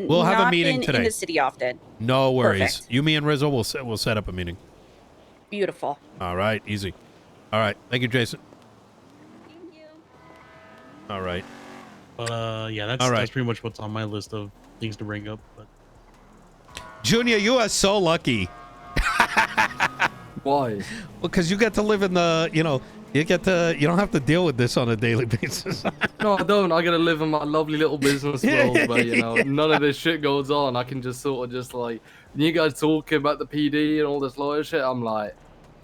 we'll have a meeting today in the city often. No worries. Perfect. You, me, and Rizzo will set up a meeting. Beautiful. All right. Easy. All right. Thank you, Jason. Thank you. All right. That's pretty much what's on my list of things to bring up. But Junior, you are so lucky. Why? Well, because you get to live in the, you don't have to deal with this on a daily basis. No, I don't. I gotta live in my lovely little business world where, none of this shit goes on. I can just sort of just like, when you guys talking about the PD and all this lawyer shit, I'm like,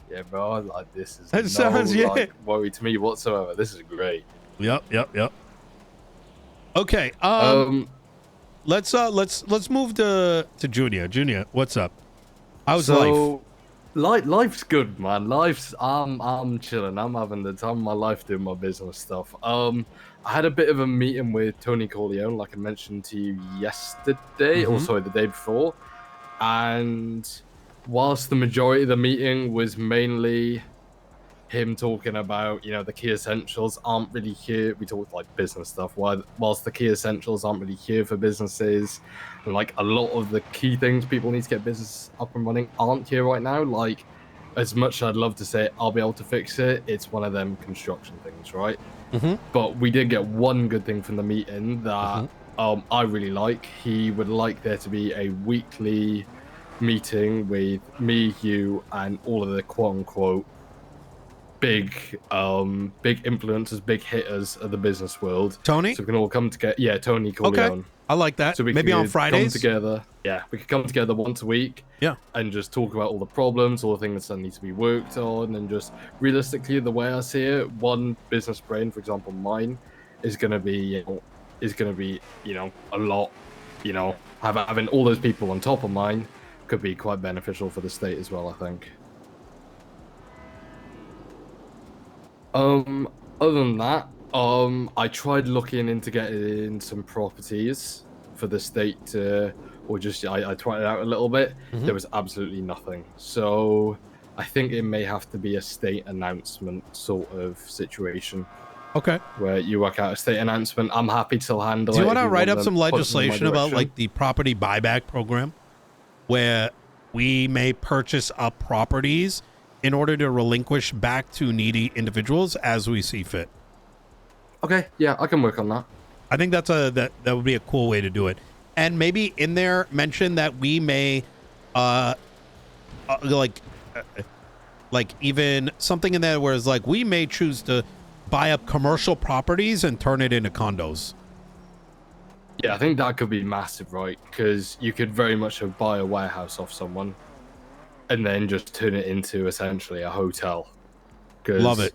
yeah, bro, like this is like worry to me whatsoever. This is great. Yep. Okay. Let's move to Junior. Junior, what's up? How's life? Life's good, man. I'm chilling. I'm having the time of my life doing my business stuff. I had a bit of a meeting with Tony Corleone, like I mentioned to you yesterday, or sorry, the day before. And whilst the majority of the meeting was mainly him talking about, the key essentials aren't really here. We talked like business stuff, whilst the key essentials aren't really here for businesses. And like a lot of the key things people need to get business up and running aren't here right now. Like, as much as I'd love to say I'll be able to fix it, it's one of them construction things, right? But we did get one good thing from the meeting that I really like. He would like there to be a weekly meeting with me, you, and all of the quote-unquote big influencers, big hitters of the business world. Tony? So we can all come together. Yeah, Tony Corleone. Okay. I like that. So we maybe on Fridays? Come together. Yeah, we could come together once a week. Yeah. And just talk about all the problems, all the things that need to be worked on, and just realistically, the way I see it, one business brain, for example, mine, is going to be a lot. Having all those people on top of mine could be quite beneficial for the state as well, I think. Other than that, I tried looking into getting some properties for the state to, I tried it out a little bit. There was absolutely nothing. So I think it may have to be a state announcement sort of situation. Okay. Where you work out a state announcement. I'm happy to handle it. Do you want to write up some legislation about like the property buyback program, where we may purchase up properties in order to relinquish back to needy individuals as we see fit? Okay, yeah, I can work on that. I think that would be a cool way to do it. And maybe in there mention that we may like even something in there where it's like we may choose to buy up commercial properties and turn it into condos. Yeah, I think that could be massive, right? Because you could very much buy a warehouse off someone and then just turn it into essentially a hotel. Love it.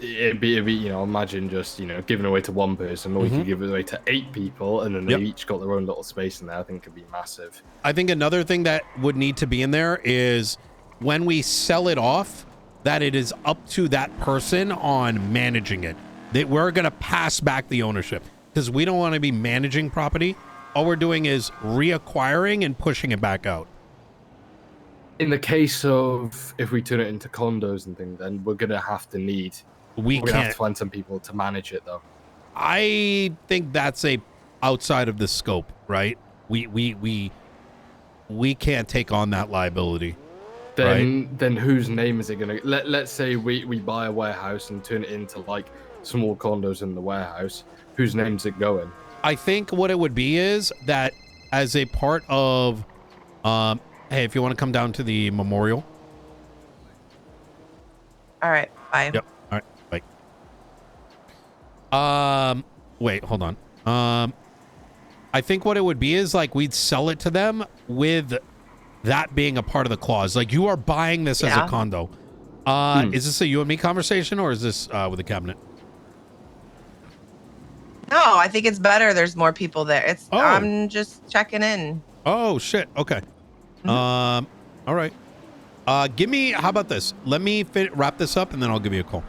It'd be imagine just, giving away to one person, or you could give it away to 8 people, and then they each got their own little space in there. I think could be massive. I think another thing that would need to be in there is when we sell it off, that it is up to that person on managing it. That we're going to pass back the ownership, because we don't want to be managing property. All we're doing is reacquiring and pushing it back out. in the case of if we turn it into condos and things, then we're gonna have to We we're gonna have can't. to find some people to manage it though. I think that's a outside of the scope, right? We can't take on that liability. Then whose name is it gonna? Let's say we buy a warehouse and turn it into like small condos in the warehouse. Whose name's it going? I think what it would be is that as a part of, hey, if you want to come down to the memorial. All right, bye. Yep. All right. Bye. Wait, hold on. I think what it would be is like we'd sell it to them with that being a part of the clause. Like you are buying this as a condo. Is this a you and me conversation or is this with the cabinet? No, I think it's better. There's more people there. Oh. I'm just checking in. Oh shit. Okay. All right. Give me. How about this? Let me wrap this up and then I'll give you a call.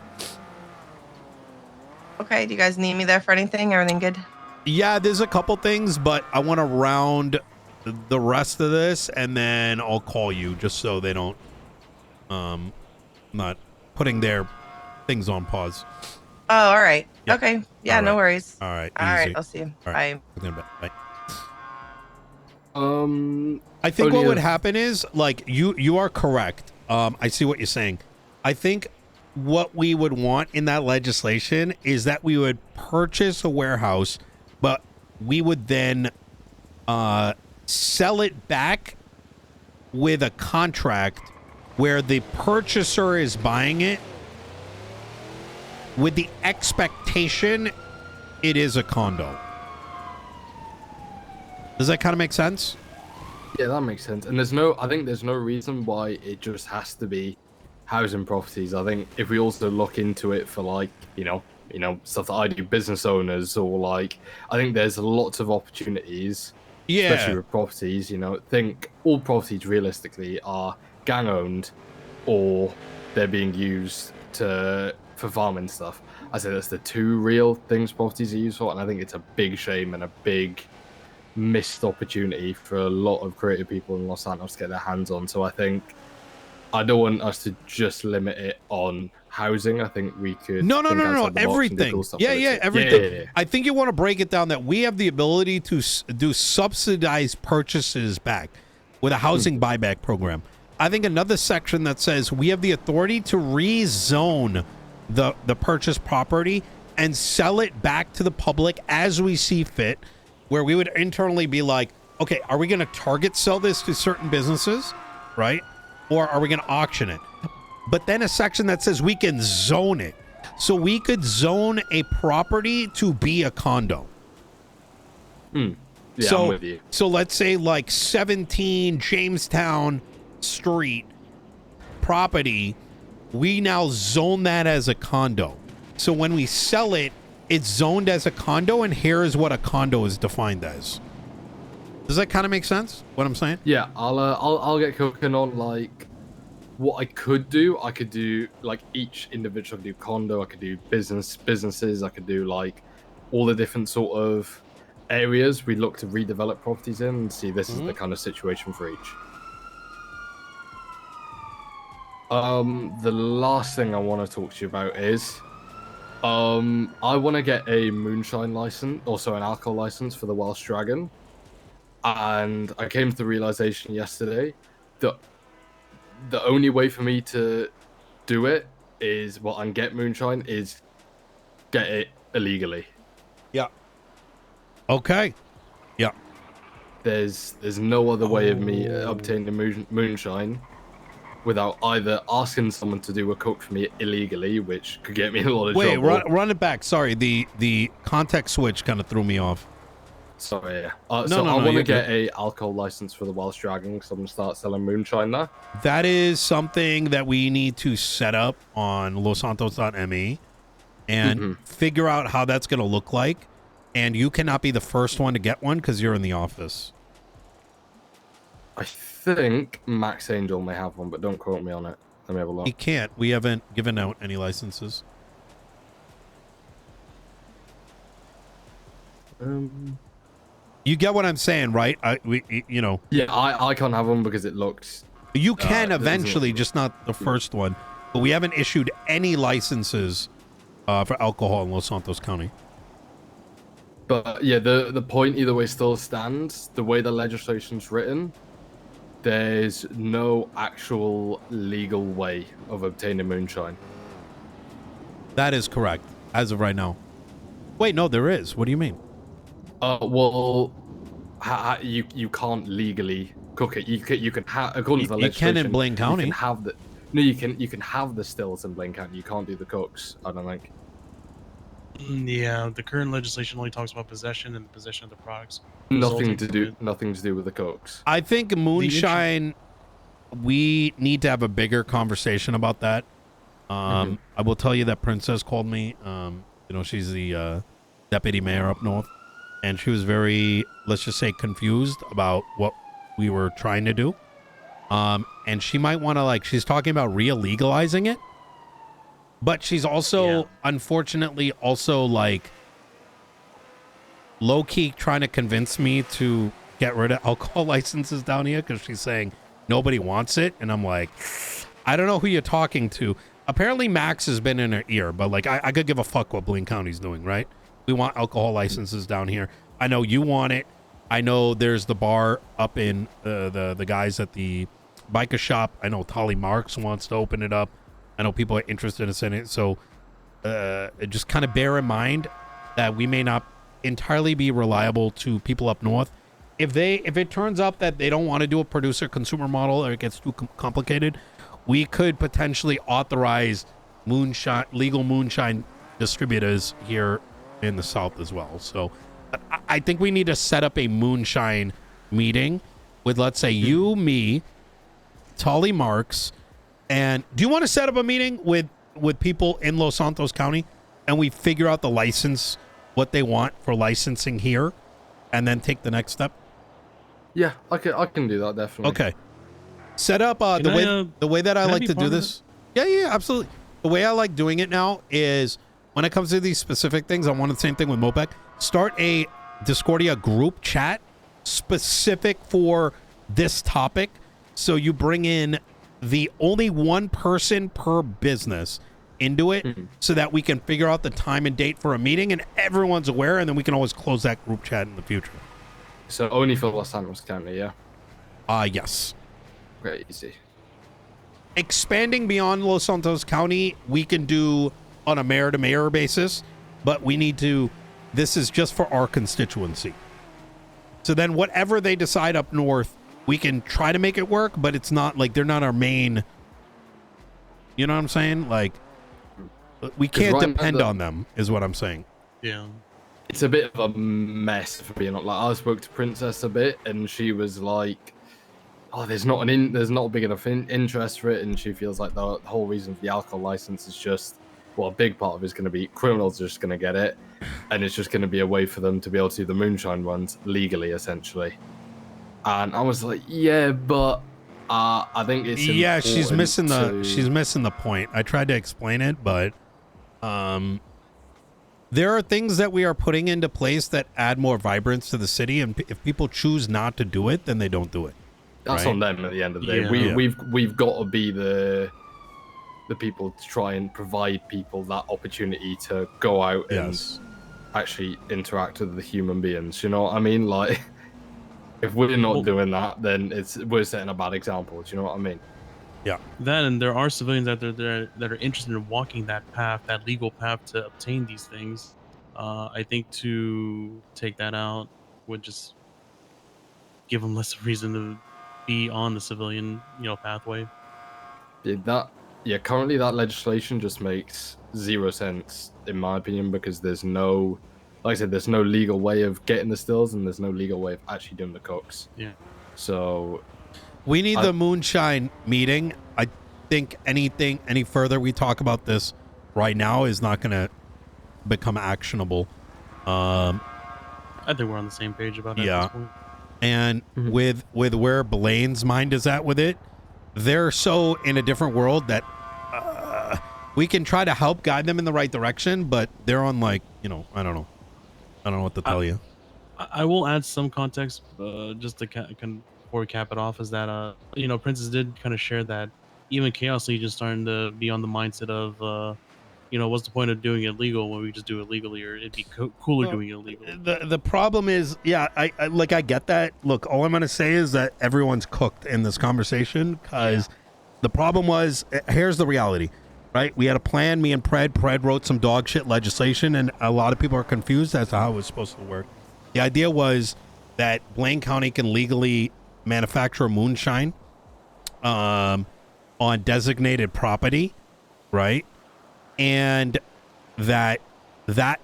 Okay. Do you guys need me there for anything? Everything good? Yeah, there's a couple things, but I want to round the rest of this and then I'll call you just so they don't not putting their things on pause. Oh, all right. Yeah. Okay. Yeah, All no right. worries. All right. All right. Easy. I'll see you. All right. Bye. Bye. Um, I think only what would if- happen is like you are correct. I see what you're saying. I think what we would want in that legislation is that we would purchase a warehouse, but we would then sell it back with a contract where the purchaser is buying it with the expectation it is a condo. Does that kind of make sense? Yeah, that makes sense. And I think there's no reason why it just has to be housing properties. I think if we also look into it for like, you know, stuff that I do, business owners or like, I think there's lots of opportunities, especially with properties, think all properties realistically are gang owned or they're being used for farming stuff. I say that's the two real things properties are used for. And I think it's a big shame and a big missed opportunity for a lot of creative people in Los Santos to get their hands on. So I think I don't want us to just limit it on housing. I think we could No, think outside the box and do everything. cool stuff Yeah, with it yeah, too. everything. Yeah. I think you want to break it down that we have the ability to do subsidized purchases back with a housing buyback program. I think another section that says we have the authority to rezone the purchased property and sell it back to the public as we see fit, where we would internally be like, okay, are we going to target sell this to certain businesses, right? Or are we going to auction it? But then a section that says we can zone it. So we could zone a property to be a condo. Yeah, So, I'm with you. so let's say like 17 Jamestown Street property, we now zone that as a condo. So when we sell it, it's zoned as a condo, and here is what a condo is defined as. Does that kind of make sense? What I'm saying? Yeah, I'll get cooking on like what I could do. I could do like each individual. I could do condo. I could do businesses. I could do like all the different sort of areas we look to redevelop properties in and see this is the kind of situation for each. The last thing I want to talk to you about is I want to get a moonshine license, also an alcohol license for the Welsh Dragon. And I came to the realization yesterday that the only way for me to do it is, and get moonshine is get it illegally. Yeah. Okay. Yeah. There's no other way of me obtaining moonshine without either asking someone to do a coke for me illegally, which could get me in a lot of Wait, trouble. run it back. Sorry, the context switch kind of threw me off. Sorry, yeah. No, So I want you're to get good. a alcohol license for the Welsh Dragon because I'm going to start selling moonshine there. That is something that we need to set up on losantos.me and figure out how that's going to look like. And you cannot be the first one to get one because you're in the office. I think Max Angel may have one, but don't quote me on it. Let me have a look. He can't. We haven't given out any licenses. Um, You get what I'm saying, right? yeah, I can't have one because it looks You can This isn't- eventually, just not the first one. But we haven't issued any licenses for alcohol in Los Santos County. But yeah, the point either way still stands. The way the legislation's written, there's no actual legal way of obtaining moonshine. That is correct, as of right now. Wait, no, there is. What do you mean? Well, you can't legally cook it. You can have, according to the You legislation, can in Blaine County. You can have the you can have the stills in Blaine County. You can't do the cooks. I don't think. Yeah, the current legislation only talks about possession and possession of the products. Nothing resulting to from do. it. Nothing to do with the cooks. I think moonshine, we need to have a bigger conversation about that. I will tell you that Princess called me. You know, she's the deputy mayor up north, and she was very, let's just say, confused about what we were trying to do. And she might want to, like, she's talking about legalizing it, but she's also, unfortunately, also like low-key trying to convince me to get rid of alcohol licenses down here because she's saying nobody wants it, and I'm like, I don't know who you're talking to. Apparently Max has been in her ear, but like I could give a fuck what Blaine County's doing, right? We want alcohol licenses down here. I know you want it. I know there's the bar up in the guys at the biker shop. I know Tolly Marks wants to open it up. I know people are interested in it. So just kind of bear in mind that we may not entirely be reliable to people up north. If it turns up that they don't want to do a producer consumer model or it gets too complicated, we could potentially authorize legal moonshine distributors here in the South as well. So I think we need to set up a moonshine meeting with, let's say, you, me, Tolly Marks, and do you want to set up a meeting with people in Los Santos County and we figure out the license, what they want for licensing here, and then take the next step? Yeah, I can do that definitely. Okay. Set up the way that I like to do this. Yeah, absolutely. The way I like doing it now is when it comes to these specific things, I want the same thing with Mopec. Start a Discordia group chat specific for this topic. So you bring in the only one person per business into it so that we can figure out the time and date for a meeting and everyone's aware, and then we can always close that group chat in the future. So only for Los Santos County, yeah? Yes. Crazy. Expanding beyond Los Santos County, we can do on a mayor-to-mayor basis, but we need to, this is just for our constituency. So then whatever they decide up north, we can try to make it work, but it's not like they're not our main, you know what I'm saying? Like, we can't depend on them, is what I'm saying. Yeah. It's a bit of a mess for being like. I spoke to Princess a bit, and she was like, "Oh, there's not a big enough interest for it," and she feels like the whole reason for the alcohol license is just, well, a big part of it is going to be criminals are just going to get it, and it's just going to be a way for them to be able to do the moonshine runs legally, essentially. And I was like, yeah, but I think it's she's missing the point. I tried to explain it, but there are things that we are putting into place that add more vibrance to the city, and if people choose not to do it, then they don't do it. That's right? on them at the end of the day. Yeah. We've got to be the people to try and provide people that opportunity to go out and actually interact with the human beings. You know what I mean? Like, if we're not doing that, then we're setting a bad example. Do you know what I mean? Yeah. That, and there are civilians out there that are interested in walking that path, that legal path to obtain these things. I think to take that out would just give them less reason to be on the civilian, pathway. Currently that legislation just makes zero sense in my opinion, because there's no, like I said, there's no legal way of getting the stills, and there's no legal way of actually doing the cooks. Yeah. So we need the moonshine meeting. I think any further we talk about this right now is not going to become actionable. I think we're on the same page about that. Yeah. At this point. And with where Blaine's mind is at with it, they're so in a different world that we can try to help guide them in the right direction, but they're on like, I don't know what to tell you. I will add some context just to before we cap it off is that Princess did kind of share that even Chaos Legion's starting to be on the mindset of what's the point of doing it legal when we just do it legally, or it'd be cooler Well, doing it illegal. The problem is, yeah, I get that. Look, all I'm gonna say is that everyone's cooked in this conversation because the problem was, here's the reality, right? We had a plan. Me and Pred wrote some dog shit legislation, and a lot of people are confused as to how it was supposed to work. The idea was that Blaine County can legally manufacture moonshine on designated property, right? And that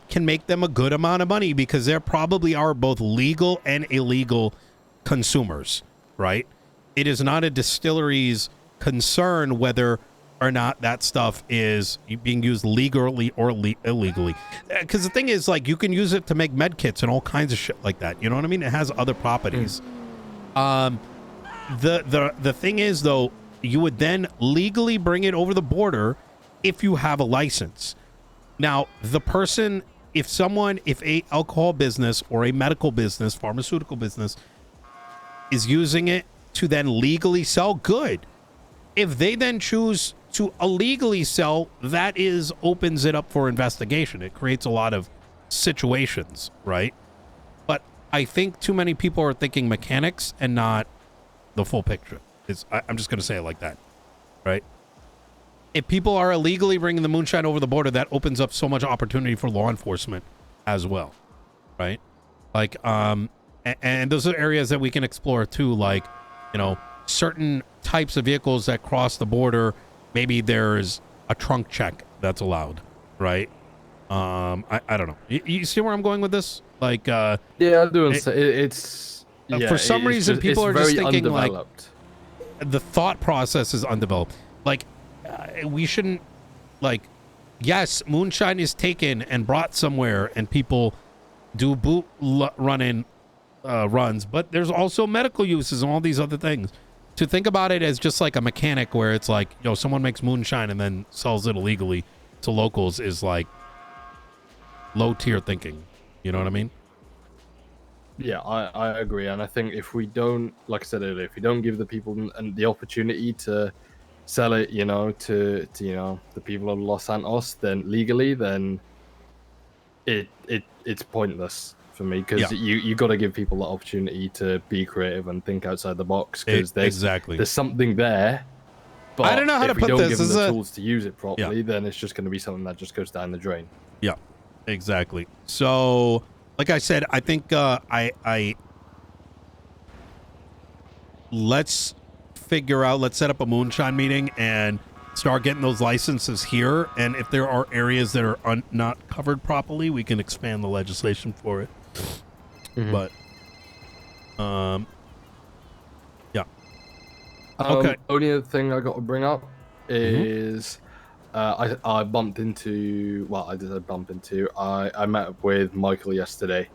can make them a good amount of money because there probably are both legal and illegal consumers, right? It is not a distillery's concern whether or not that stuff is being used legally or illegally. Because the thing is, like, you can use it to make med kits and all kinds of shit like that. You know what I mean? It has other properties. The thing is, though, you would then legally bring it over the border if you have a license. Now, the person, if a alcohol business or a medical business, pharmaceutical business is using it to then legally sell, good. If they then choose to illegally sell, that opens it up for investigation. It creates a lot of situations, right? But I think too many people are thinking mechanics and not the full picture. I'm just going to say it like that, right? If people are illegally bringing the moonshine over the border, that opens up so much opportunity for law enforcement as well, right? Like, and those are areas that we can explore too, like, certain types of vehicles that cross the border. Maybe there's a trunk check that's allowed, right? I don't know. You see where I'm going with this? Like, yeah, I do understand. It's for some reason people are just thinking like the thought process is undeveloped. Like, we shouldn't, like, yes, moonshine is taken and brought somewhere and people do boot running runs, but there's also medical uses and all these other things. To think about it as just like a mechanic where it's like, someone makes moonshine and then sells it illegally to locals is like low tier thinking. You know what I mean? Yeah, I agree. And I think if we don't, like I said earlier, if we don't give the people the opportunity to sell it, to the people of Los Santos, then legally, then it's pointless for me, because you got to give people the opportunity to be creative and think outside the box, because there's something there. But I don't know how to put this. If we don't give them the tools to use it properly, then it's just going to be something that just goes down the drain. Yeah, exactly. So, like I said, I think let's set up a moonshine meeting and start getting those licenses here. And if there are areas that are not covered properly, we can expand the legislation for it. But, yeah. Okay. Only other thing I got to bring up is I bumped into, I met up with Michael yesterday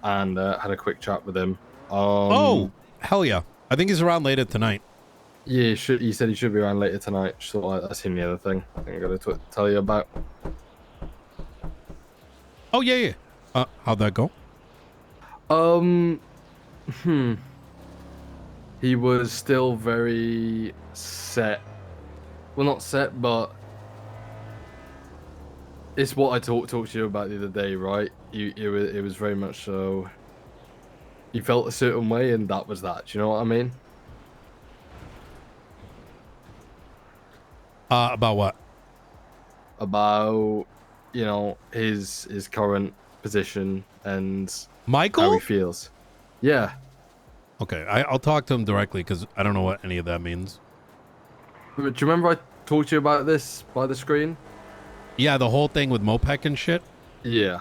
and had a quick chat with him. Oh, hell yeah. I think he's around later tonight. Yeah, he said he should be around later tonight. So that's him, the other thing I think I got to tell you about. Oh, yeah. How'd that go? He was still very set. Well, not set, but it's what I talked to you about the other day, right? It was very much so. He felt a certain way, and that was that. Do you know what I mean? About what? About, his current position and Michael? how he feels. Yeah. Okay, I'll talk to him directly because I don't know what any of that means. Do you remember I talked to you about this by the screen? Yeah, the whole thing with Mopek and shit? Yeah.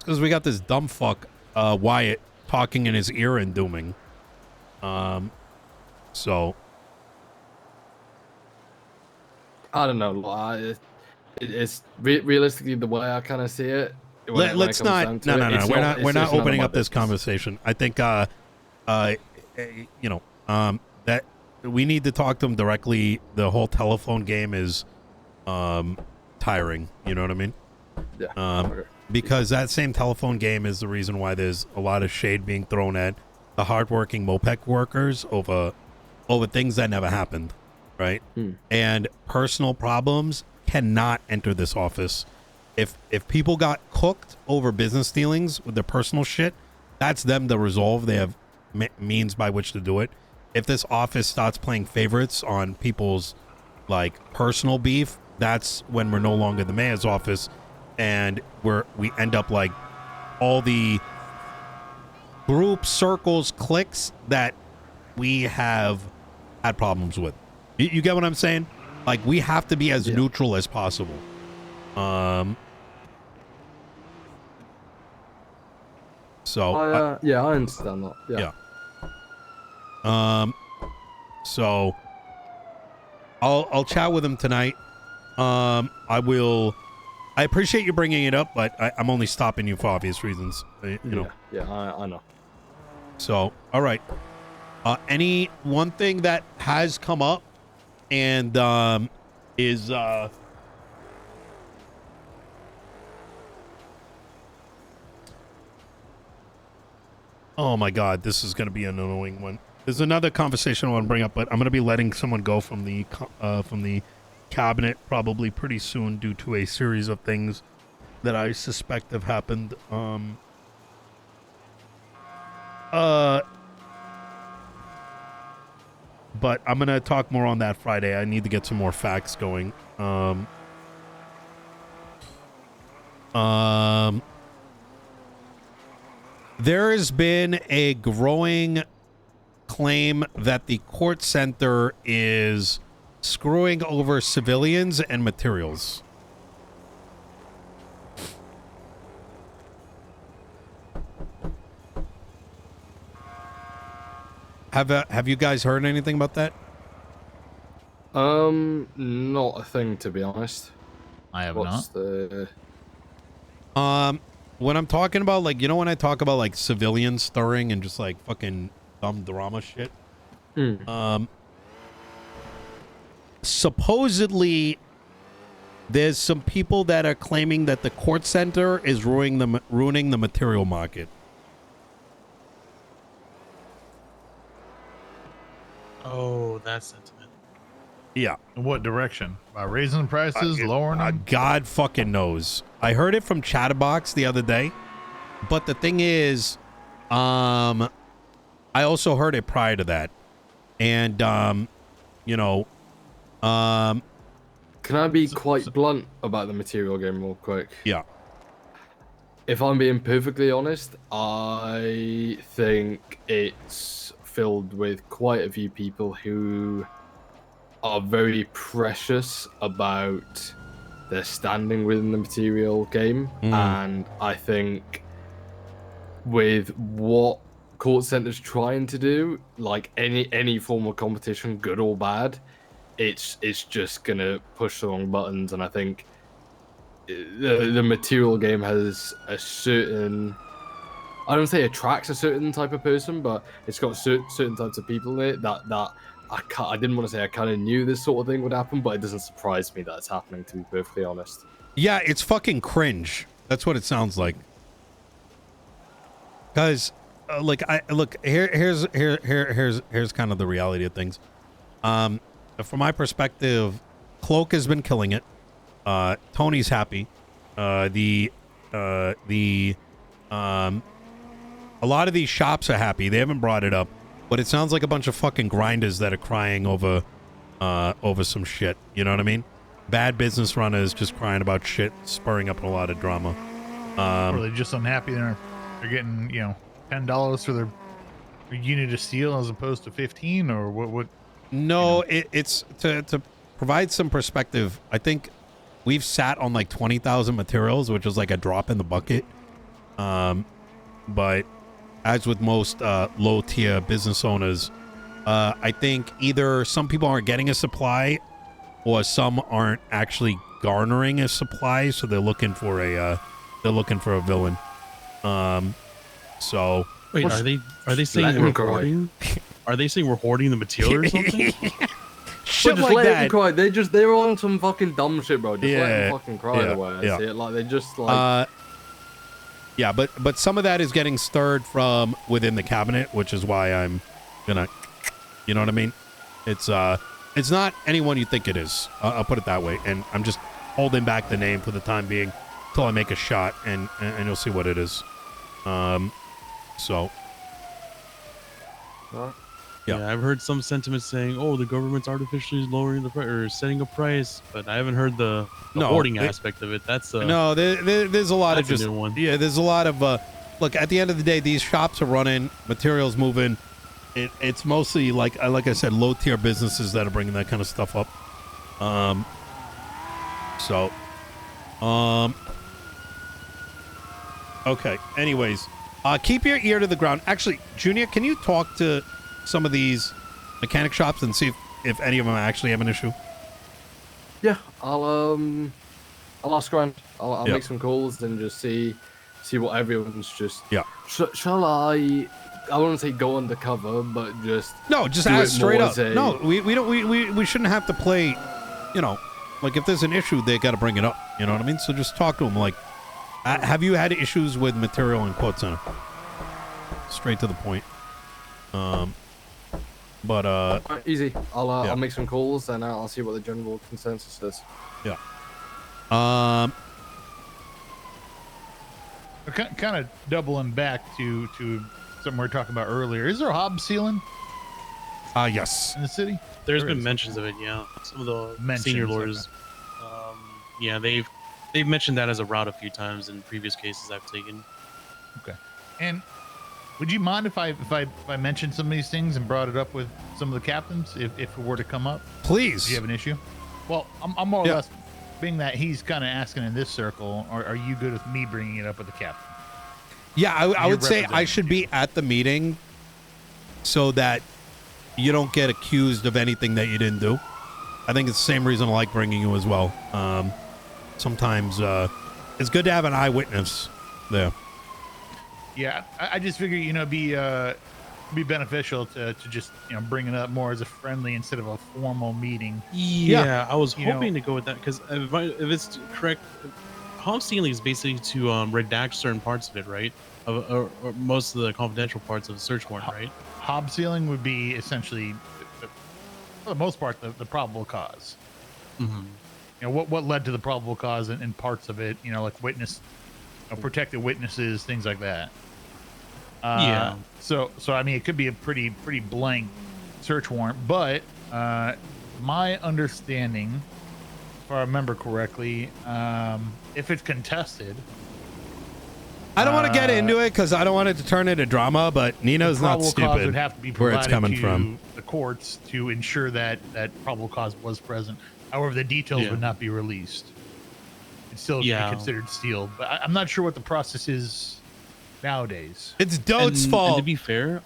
Because we got this dumb fuck, Wyatt, talking in his ear and dooming. So... I don't know. It's realistically the way I kind of see it. Let's not. No. We're not opening up this conversation. I think, that we need to talk to him directly. The whole telephone game is, tiring. You know what I mean? Yeah. Because that same telephone game is the reason why there's a lot of shade being thrown at the hardworking Mopec workers over things that never happened, right? And personal problems cannot enter this office. If people got cooked over business dealings with their personal shit, that's them to resolve. They have means by which to do it. If this office starts playing favorites on people's like personal beef, that's when we're no longer the mayor's office, and we end up like all the groups, circles, cliques that we have had problems with. You get what I'm saying? Like, we have to be as neutral as possible. So I understand that. Yeah. So I'll chat with him tonight. I appreciate you bringing it up, but I'm only stopping you for obvious reasons. You know. Yeah, I know. So, all right. Any one thing that has come up and is oh my God, this is going to be an annoying one. There's another conversation I want to bring up, but I'm going to be letting someone go from the cabinet probably pretty soon due to a series of things that I suspect have happened. But I'm going to talk more on that Friday. I need to get some more facts going. There has been a growing claim that the court center is screwing over civilians and materials. Have you guys heard anything about that? Not a thing, to be honest. I have What's not. When I'm talking about, like, you know, when I talk about like civilian stirring and just like fucking dumb drama shit. Supposedly there's some people that are claiming that the court center is ruining the material market. Oh, that sentiment. Yeah. In what direction? By raising prices, lowering them? God fucking knows. I heard it from Chatterbox the other day, but the thing is, I also heard it prior to that, and you know, Can I be quite blunt about the material game real quick? Yeah. If I'm being perfectly honest, I think it's filled with quite a few people who are very precious about their standing within the material game. And I think with what court center's trying to do, like any form of competition, good or bad, it's just gonna push the wrong buttons. And I think the material game has a certain, I don't say attracts a certain type of person, but it's got certain types of people in it that I didn't want to say I kind of knew this sort of thing would happen, but it doesn't surprise me that it's happening, to be perfectly honest. Yeah, it's fucking cringe. That's what it sounds like. Guys, here's kind of the reality of things. From my perspective, Cloak has been killing it. Tony's happy. A lot of these shops are happy. They haven't brought it up, but it sounds like a bunch of fucking grinders that are crying over some shit. You know what I mean? Bad business runners just crying about shit, spurring up a lot of drama. Or are they just unhappy they're getting, you know, $10 for their unit of steel as opposed to 15, or what? No, you know? It's to provide some perspective. I think we've sat on like 20,000 materials, which is like a drop in the bucket. But as with most low tier business owners, I think either some people aren't getting a supply, or some aren't actually garnering a supply, so they're looking for a villain. So wait, are they saying we're hoarding? Are they saying we're hoarding the material or something? Shit just like let that. them cry. They were on some fucking dumb shit, bro. Just let them fucking cry away. Yeah. See it? Like they just like Yeah, but some of that is getting stirred from within the cabinet, which is why I'm gonna, you know what I mean? It's not anyone you think it is. I'll put it that way. And I'm just holding back the name for the time being till I make a shot, and you'll see what it is. So. Yeah, I've heard some sentiments saying, "Oh, the government's artificially lowering the price or setting a price," but I haven't heard the hoarding aspect of it. That's no, there's a lot of just a new one. Yeah, there's a lot of look. At the end of the day, these shops are running, materials moving. It's mostly like I said, low tier businesses that are bringing that kind of stuff up. Okay. Anyways, keep your ear to the ground. Actually, Junior, can you talk to some of these mechanic shops and see if any of them actually have an issue? Yeah, I'll ask around. I'll make some calls and just see what everyone's just. Yeah. Shall I wouldn't say go undercover, but just just do ask it straight more up. as a- No, we shouldn't have to play. You know, like if there's an issue, they got to bring it up. You know what I mean? So just talk to them. Like, have you had issues with material in Quote Center? Straight to the point. Easy. I'll make some calls and I'll see what the general consensus is. Yeah. Kind of doubling back to something we were talking about earlier. Is there hob ceiling Yes. in the city? There's There been is. mentions of it, yeah. Some of the Mentions, senior lawyers, yeah, they've mentioned that as a route a few times in previous cases I've taken. Okay. And would you mind if I mentioned some of these things and brought it up with some of the captains if it were to come up? Please. Do you have an issue? Well, I'm more or Yeah. less, being that he's kind of asking in this circle, are you good with me bringing it up with the captain? Yeah, I would say I representing should be at the meeting so that you don't get accused of anything that you didn't do. I think it's the same reason I like bringing you as well. Sometimes it's good to have an eyewitness there. Yeah, I just figure, be beneficial to just, bring it up more as a friendly instead of a formal meeting. Yeah, I was You know- hoping to go with that because if it's correct, hob ceiling is basically to redact certain parts of it, right? Or most of the confidential parts of the search warrant, right? Hob ceiling would be essentially, for the most part, the probable cause. Mm-hmm. What led to the probable cause and parts of it, like witness, protected witnesses, things like that. Yeah. So I mean, it could be a pretty blank search warrant, but my understanding, if I remember correctly, if it's contested, I don't want to get into it because I don't want it to turn into drama, but Nino's not probable cause stupid would have to be where provided it's coming to from. the courts to ensure that probable cause was present. However, the details would not be released. It'd still be considered sealed, but I'm not sure what the process is nowadays. It's Dote's fault. And to be fair,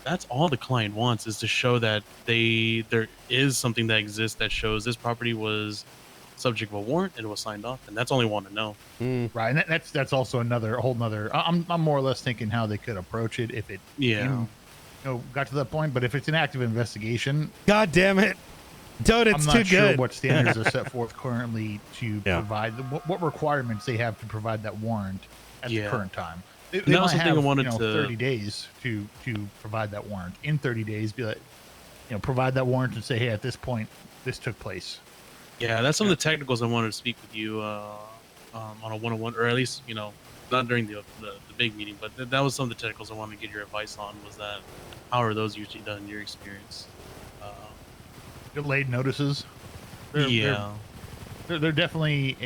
that's all the client wants is to show that there is something that exists that shows this property was subject of a warrant and it was signed off, and that's all they want to know. Right, and that's also a whole nother. I'm more or less thinking how they could approach it if it got to that point. But if it's an active investigation, God damn it, Dote, it's I'm too not sure good. what standards are set forth currently to provide what requirements they have to provide that warrant at the current time. They that was might something I have, wanted to 30 days to provide that warrant. In 30 days, be like, provide that warrant and say, hey, at this point, this took place. Yeah, that's some of the technicals I wanted to speak with you on a one-on-one, or at least not during the big meeting, but that was some of the technicals I wanted to get your advice on. Was that how are those usually done in your experience? Delayed notices. They're definitely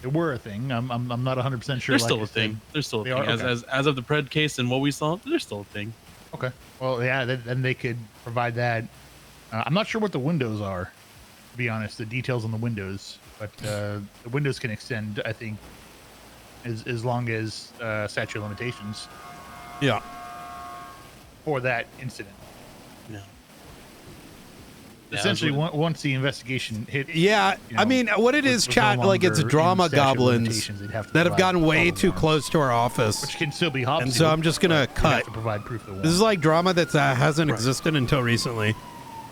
they were a thing. I'm not 100% sure. They're still a thing. They're still a thing. As of the Pred case and what we saw, they're still a thing. Okay. Well, yeah, then they could provide that. I'm not sure what the windows are, to be honest, the details on the windows, but the windows can extend, I think, as long as statute of limitations. Yeah. For that incident. No. Essentially, once the investigation hit. Yeah, I mean, what it is, chat, like it's drama goblins that have gotten way too close to our office. Which can still be hob and so I'm just going to cut. To provide proof of the This is like drama that hasn't existed until recently.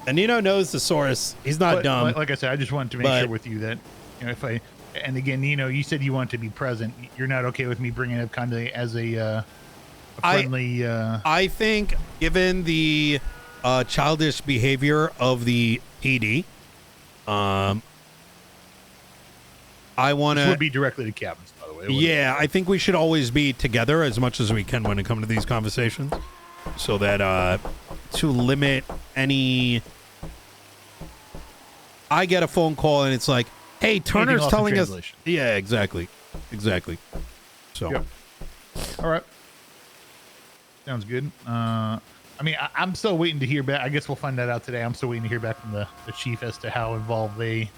And Nino knows the source. He's not dumb. Like I said, I just wanted to make sure with you that, if And again, Nino, you said you want to be present. You're not okay with me bringing it up kind of as a friendly. I think, given the childish behavior of the PD, I want This to. would be directly to cabins, by the way. It wouldn't- Yeah, I think we should always be together as much as we can when it comes to these conversations, so that to limit any. I get a phone call and it's like, "Hey, Turner's lost in telling us." translation. Yeah, exactly. So. Yep. All right. Sounds good. I mean, I'm still waiting to hear back. I guess we'll find that out today. I'm still waiting to hear back from the chief as to how involved they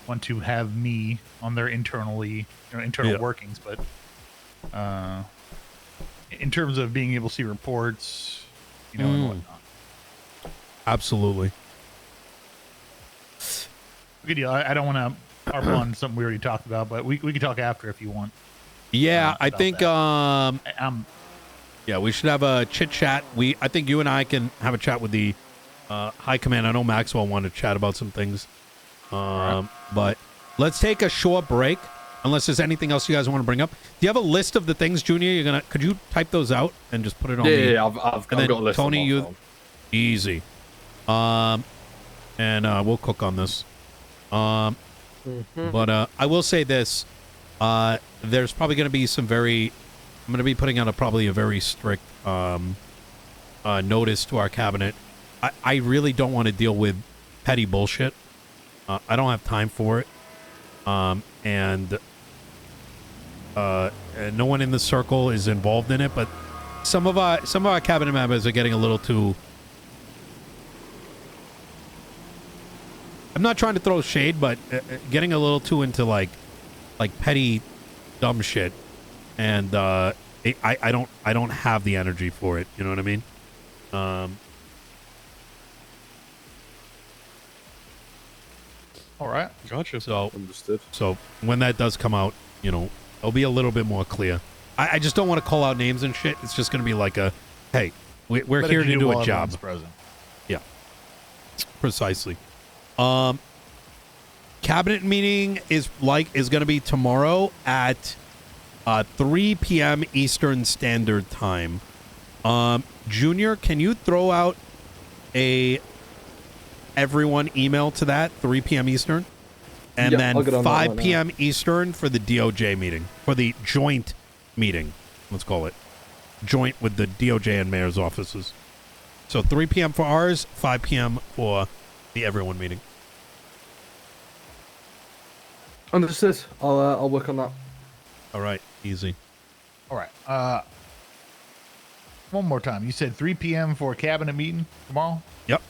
want to have me on their internal Yeah. workings. But in terms of being able to see reports, and whatnot. Absolutely. Good deal. I don't want to harp on something we already talked about, but we can talk after if you want. Yeah, I about think that. yeah, we should have a chit chat. I think you and I can have a chat with the high command. I know Maxwell wanted to chat about some things. But let's take a short break unless there's anything else you guys want to bring up. Do you have a list of the things, Junior? Could you type those out and just put it on Yeah, I've and then got a list. Tony, on my you phone. easy. And we'll cook on this. But I will say this. There's probably going to be I'm going to be putting out probably a very strict notice to our cabinet. I really don't want to deal with petty bullshit. I don't have time for it. And no one in the circle is involved in it, but some of our cabinet members are getting a little too. I'm not trying to throw shade, but getting a little too into like petty, dumb shit, and I don't have the energy for it. You know what I mean? All right. Gotcha. So Understood. So when that does come out, it'll be a little bit more clear. I just don't want to call out names and shit. It's just going to be like hey, we're Better here to do while a job. everyone's present. Yeah, precisely. Cabinet meeting is going to be tomorrow at 3 p.m. Eastern Standard Time. Junior, can you throw out everyone email to that 3 p.m. Eastern, and Yeah, then I'll get on that 5 right now. p.m. Eastern for the DOJ meeting, for the joint meeting. Let's call it joint with the DOJ and mayor's offices. So 3 p.m. for ours, 5 p.m. for the everyone meeting. Understood. I'll work on that. All right, easy. All right. One more time. You said 3 p.m. for a cabinet meeting tomorrow? Yep.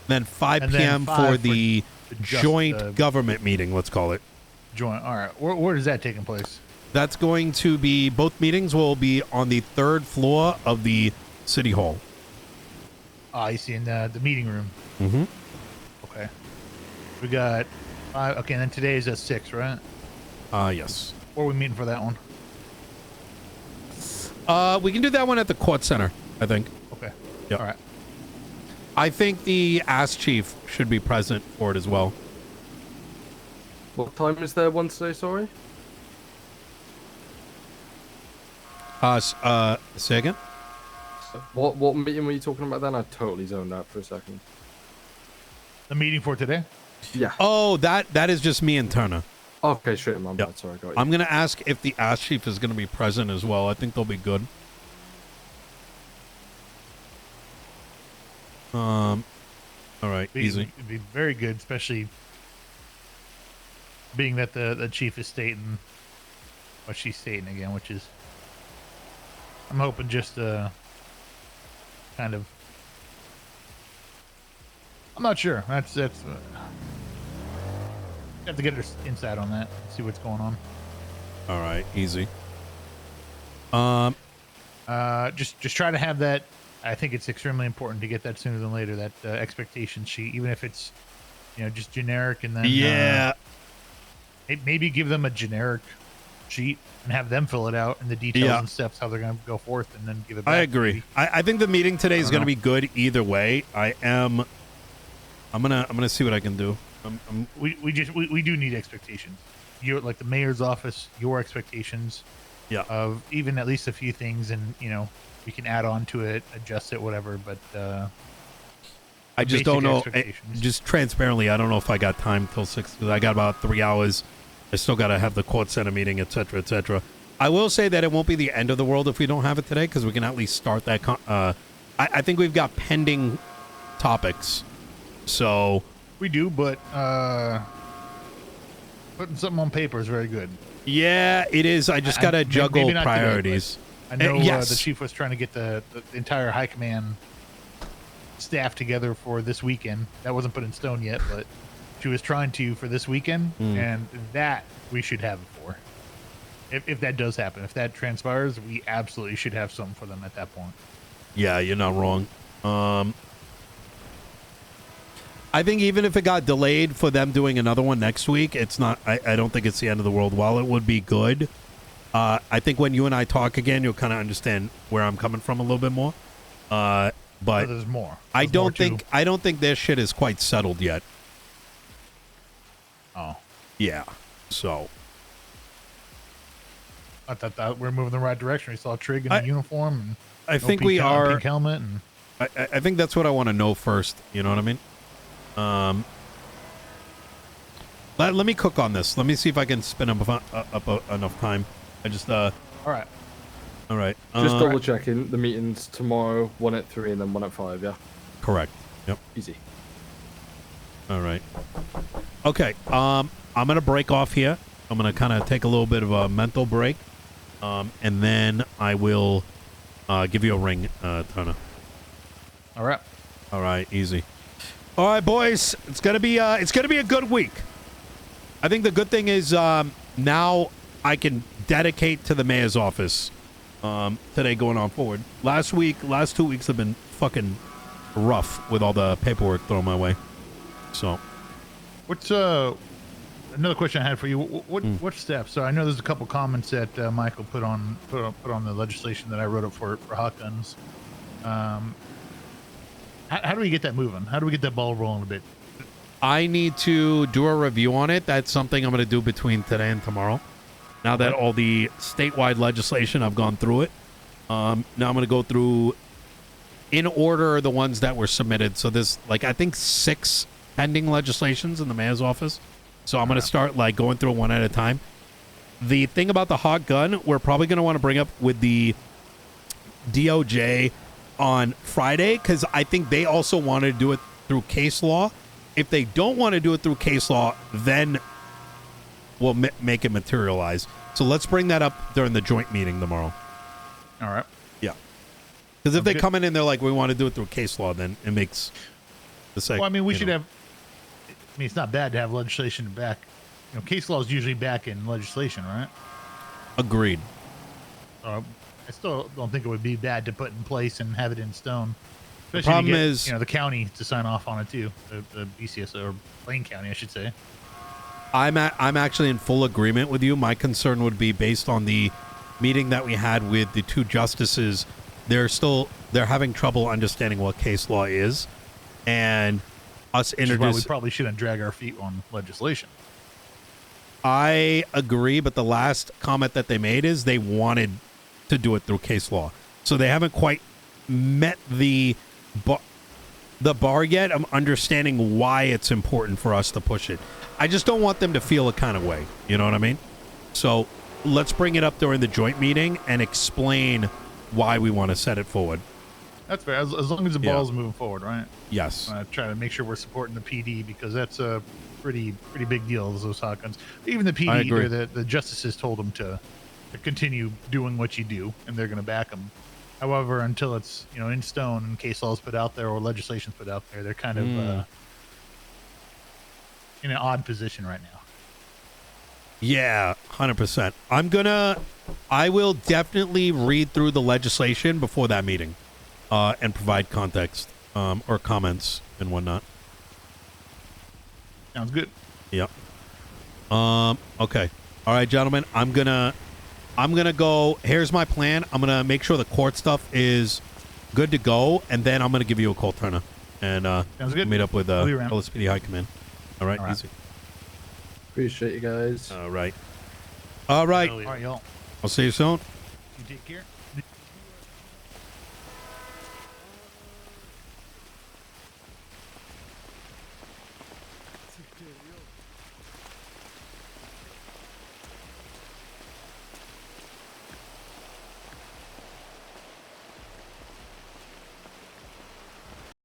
Then 5 And then p.m. 5 for for the just joint the- government meeting, let's call it. Joint. All right. Where is that taking place? That's going to be, both meetings will be on the 3rd floor of the City Hall. Oh, you see in the meeting room. Mm-hmm. Okay. We got 5. Okay, and then today is at 6, right? Yes. Where are we meeting for that one? We can do that one at the court center, I think. Okay. Yep. All right. I think the ass chief should be present for it as well. What time is there one today, sorry? Say again? What meeting were you talking about then? I totally zoned out for a second. The meeting for today? Yeah. Oh, that is just me and Turner. Okay, straight in my Yep. bad. Sorry, got you. I'm going to ask if the ass chief is going to be present as well. I think they'll be good. All right, easy. It'd be very good, especially being that the chief is stating what she's stating again, which is, I'm hoping just kind of, I'm not sure. That's have to get her insight on that, see what's going on. All right, easy. Just try to have that. I think it's extremely important to get that sooner than later. That expectation sheet, even if it's just generic, and then Yeah. maybe give them a generic sheet and have them fill it out and the details Yeah. and steps how they're going to go forth, and then give it back. I agree. maybe. I think the meeting today is I going to don't be good either way. I'm gonna see what I can do. We do need expectations. your like the mayor's office, your expectations of even at least a few things, and we can add on to it, adjust it, whatever. But I just don't know. Just transparently, I don't know if I got time till 6 because I got about 3 hours. I still got to have the court center meeting, etc., etc. I will say that it won't be the end of the world if we don't have it today because we can at least start that. I think we've got pending topics, so we do. But putting something on paper is very good. Yeah, it is. I just got to juggle priorities. Today, I know the chief was trying to get the entire high command staff together for this weekend. That wasn't put in stone yet, but she was trying to for this weekend, and that we should have it for. If that does happen, if that transpires, we absolutely should have something for them at that point. Yeah, you're not wrong. I think even if it got delayed for them doing another one next week, it's not. I don't think it's the end of the world. While it would be good, I think when you and I talk again, you'll kind of understand where I'm coming from a little bit more. But there's more. I don't think their shit is quite settled yet. Oh. Yeah. So. I thought we're moving in the right direction. We saw Trig in the uniform. And I think we are. Pink helmet. And I think that's what I want to know first. You know what I mean? Let me cook on this. Let me see if I can spin up enough time. I just All right. Just double checking. The meeting's tomorrow, 1 at 3 and then 1 at 5. Yeah. Correct. Yep. Easy. All right. Okay. I'm gonna break off here. I'm gonna kind of take a little bit of a mental break, and then I will give you a ring, Turner. All right. All right. Easy. All right, boys. It's gonna be a good week. I think the good thing is now I can dedicate to the mayor's office today going on forward. Last 2 weeks have been fucking rough with all the paperwork thrown my way. So, what's another question I had for you? What steps? So I know there's a couple comments that Michael put on the legislation that I wrote up for hot guns. How do we get that moving? How do we get that ball rolling a bit? I need to do a review on it. That's something I'm going to do between today and tomorrow. Now that all the statewide legislation, I've gone through it. Now I'm going to go through in order the ones that were submitted. So there's I think 6 pending legislations in the mayor's office. So I'm going to start going through it one at a time. The thing about the hot gun, we're probably going to want to bring up with the DOJ on Friday, because I think they also want to do it through case law. If they don't want to do it through case law, then we'll make it materialize. So let's bring that up during the joint meeting tomorrow. All right. Yeah. Because if they come in and they're like, we want to do it through case law, then it makes the same. Well, I mean, we should have. I mean, it's not bad to have legislation back. Case law is usually back in legislation, right? Agreed. I still don't think it would be bad to put in place and have it in stone. Especially the problem is, the county to sign off on it too. The BCS or Blaine County, I should say. I'm actually in full agreement with you. My concern would be based on the meeting that we had with the 2 justices. They're having trouble understanding what case law is, and us introduce. We probably shouldn't drag our feet on legislation. I agree, but the last comment that they made is they wanted to do it through case law, so they haven't quite met the bar yet of understanding why it's important for us to push it. I just don't want them to feel a kind of way. You know what I mean? So let's bring it up during the joint meeting and explain why we want to set it forward. That's fair. As long as the ball's moving forward, right? Yes. Try to make sure we're supporting the PD, because that's a pretty big deal, those hot guns. Even the PD, or the justices told them to continue doing what you do, and they're going to back them. However, until it's in stone and case laws put out there or legislation's put out there, they're kind of in an odd position right now. Yeah, 100%. I will definitely read through the legislation before that meeting, and provide context or comments and whatnot. Sounds good. Yep. Okay. All right, gentlemen. I'm gonna go. Here's my plan. I'm gonna make sure the court stuff is good to go, and then I'm gonna give you a call, Turner, and sounds good. Meet up with LSPD High Command. All right. Easy. Appreciate you guys. All right. All right. All right, y'all. I'll see you soon. You take care.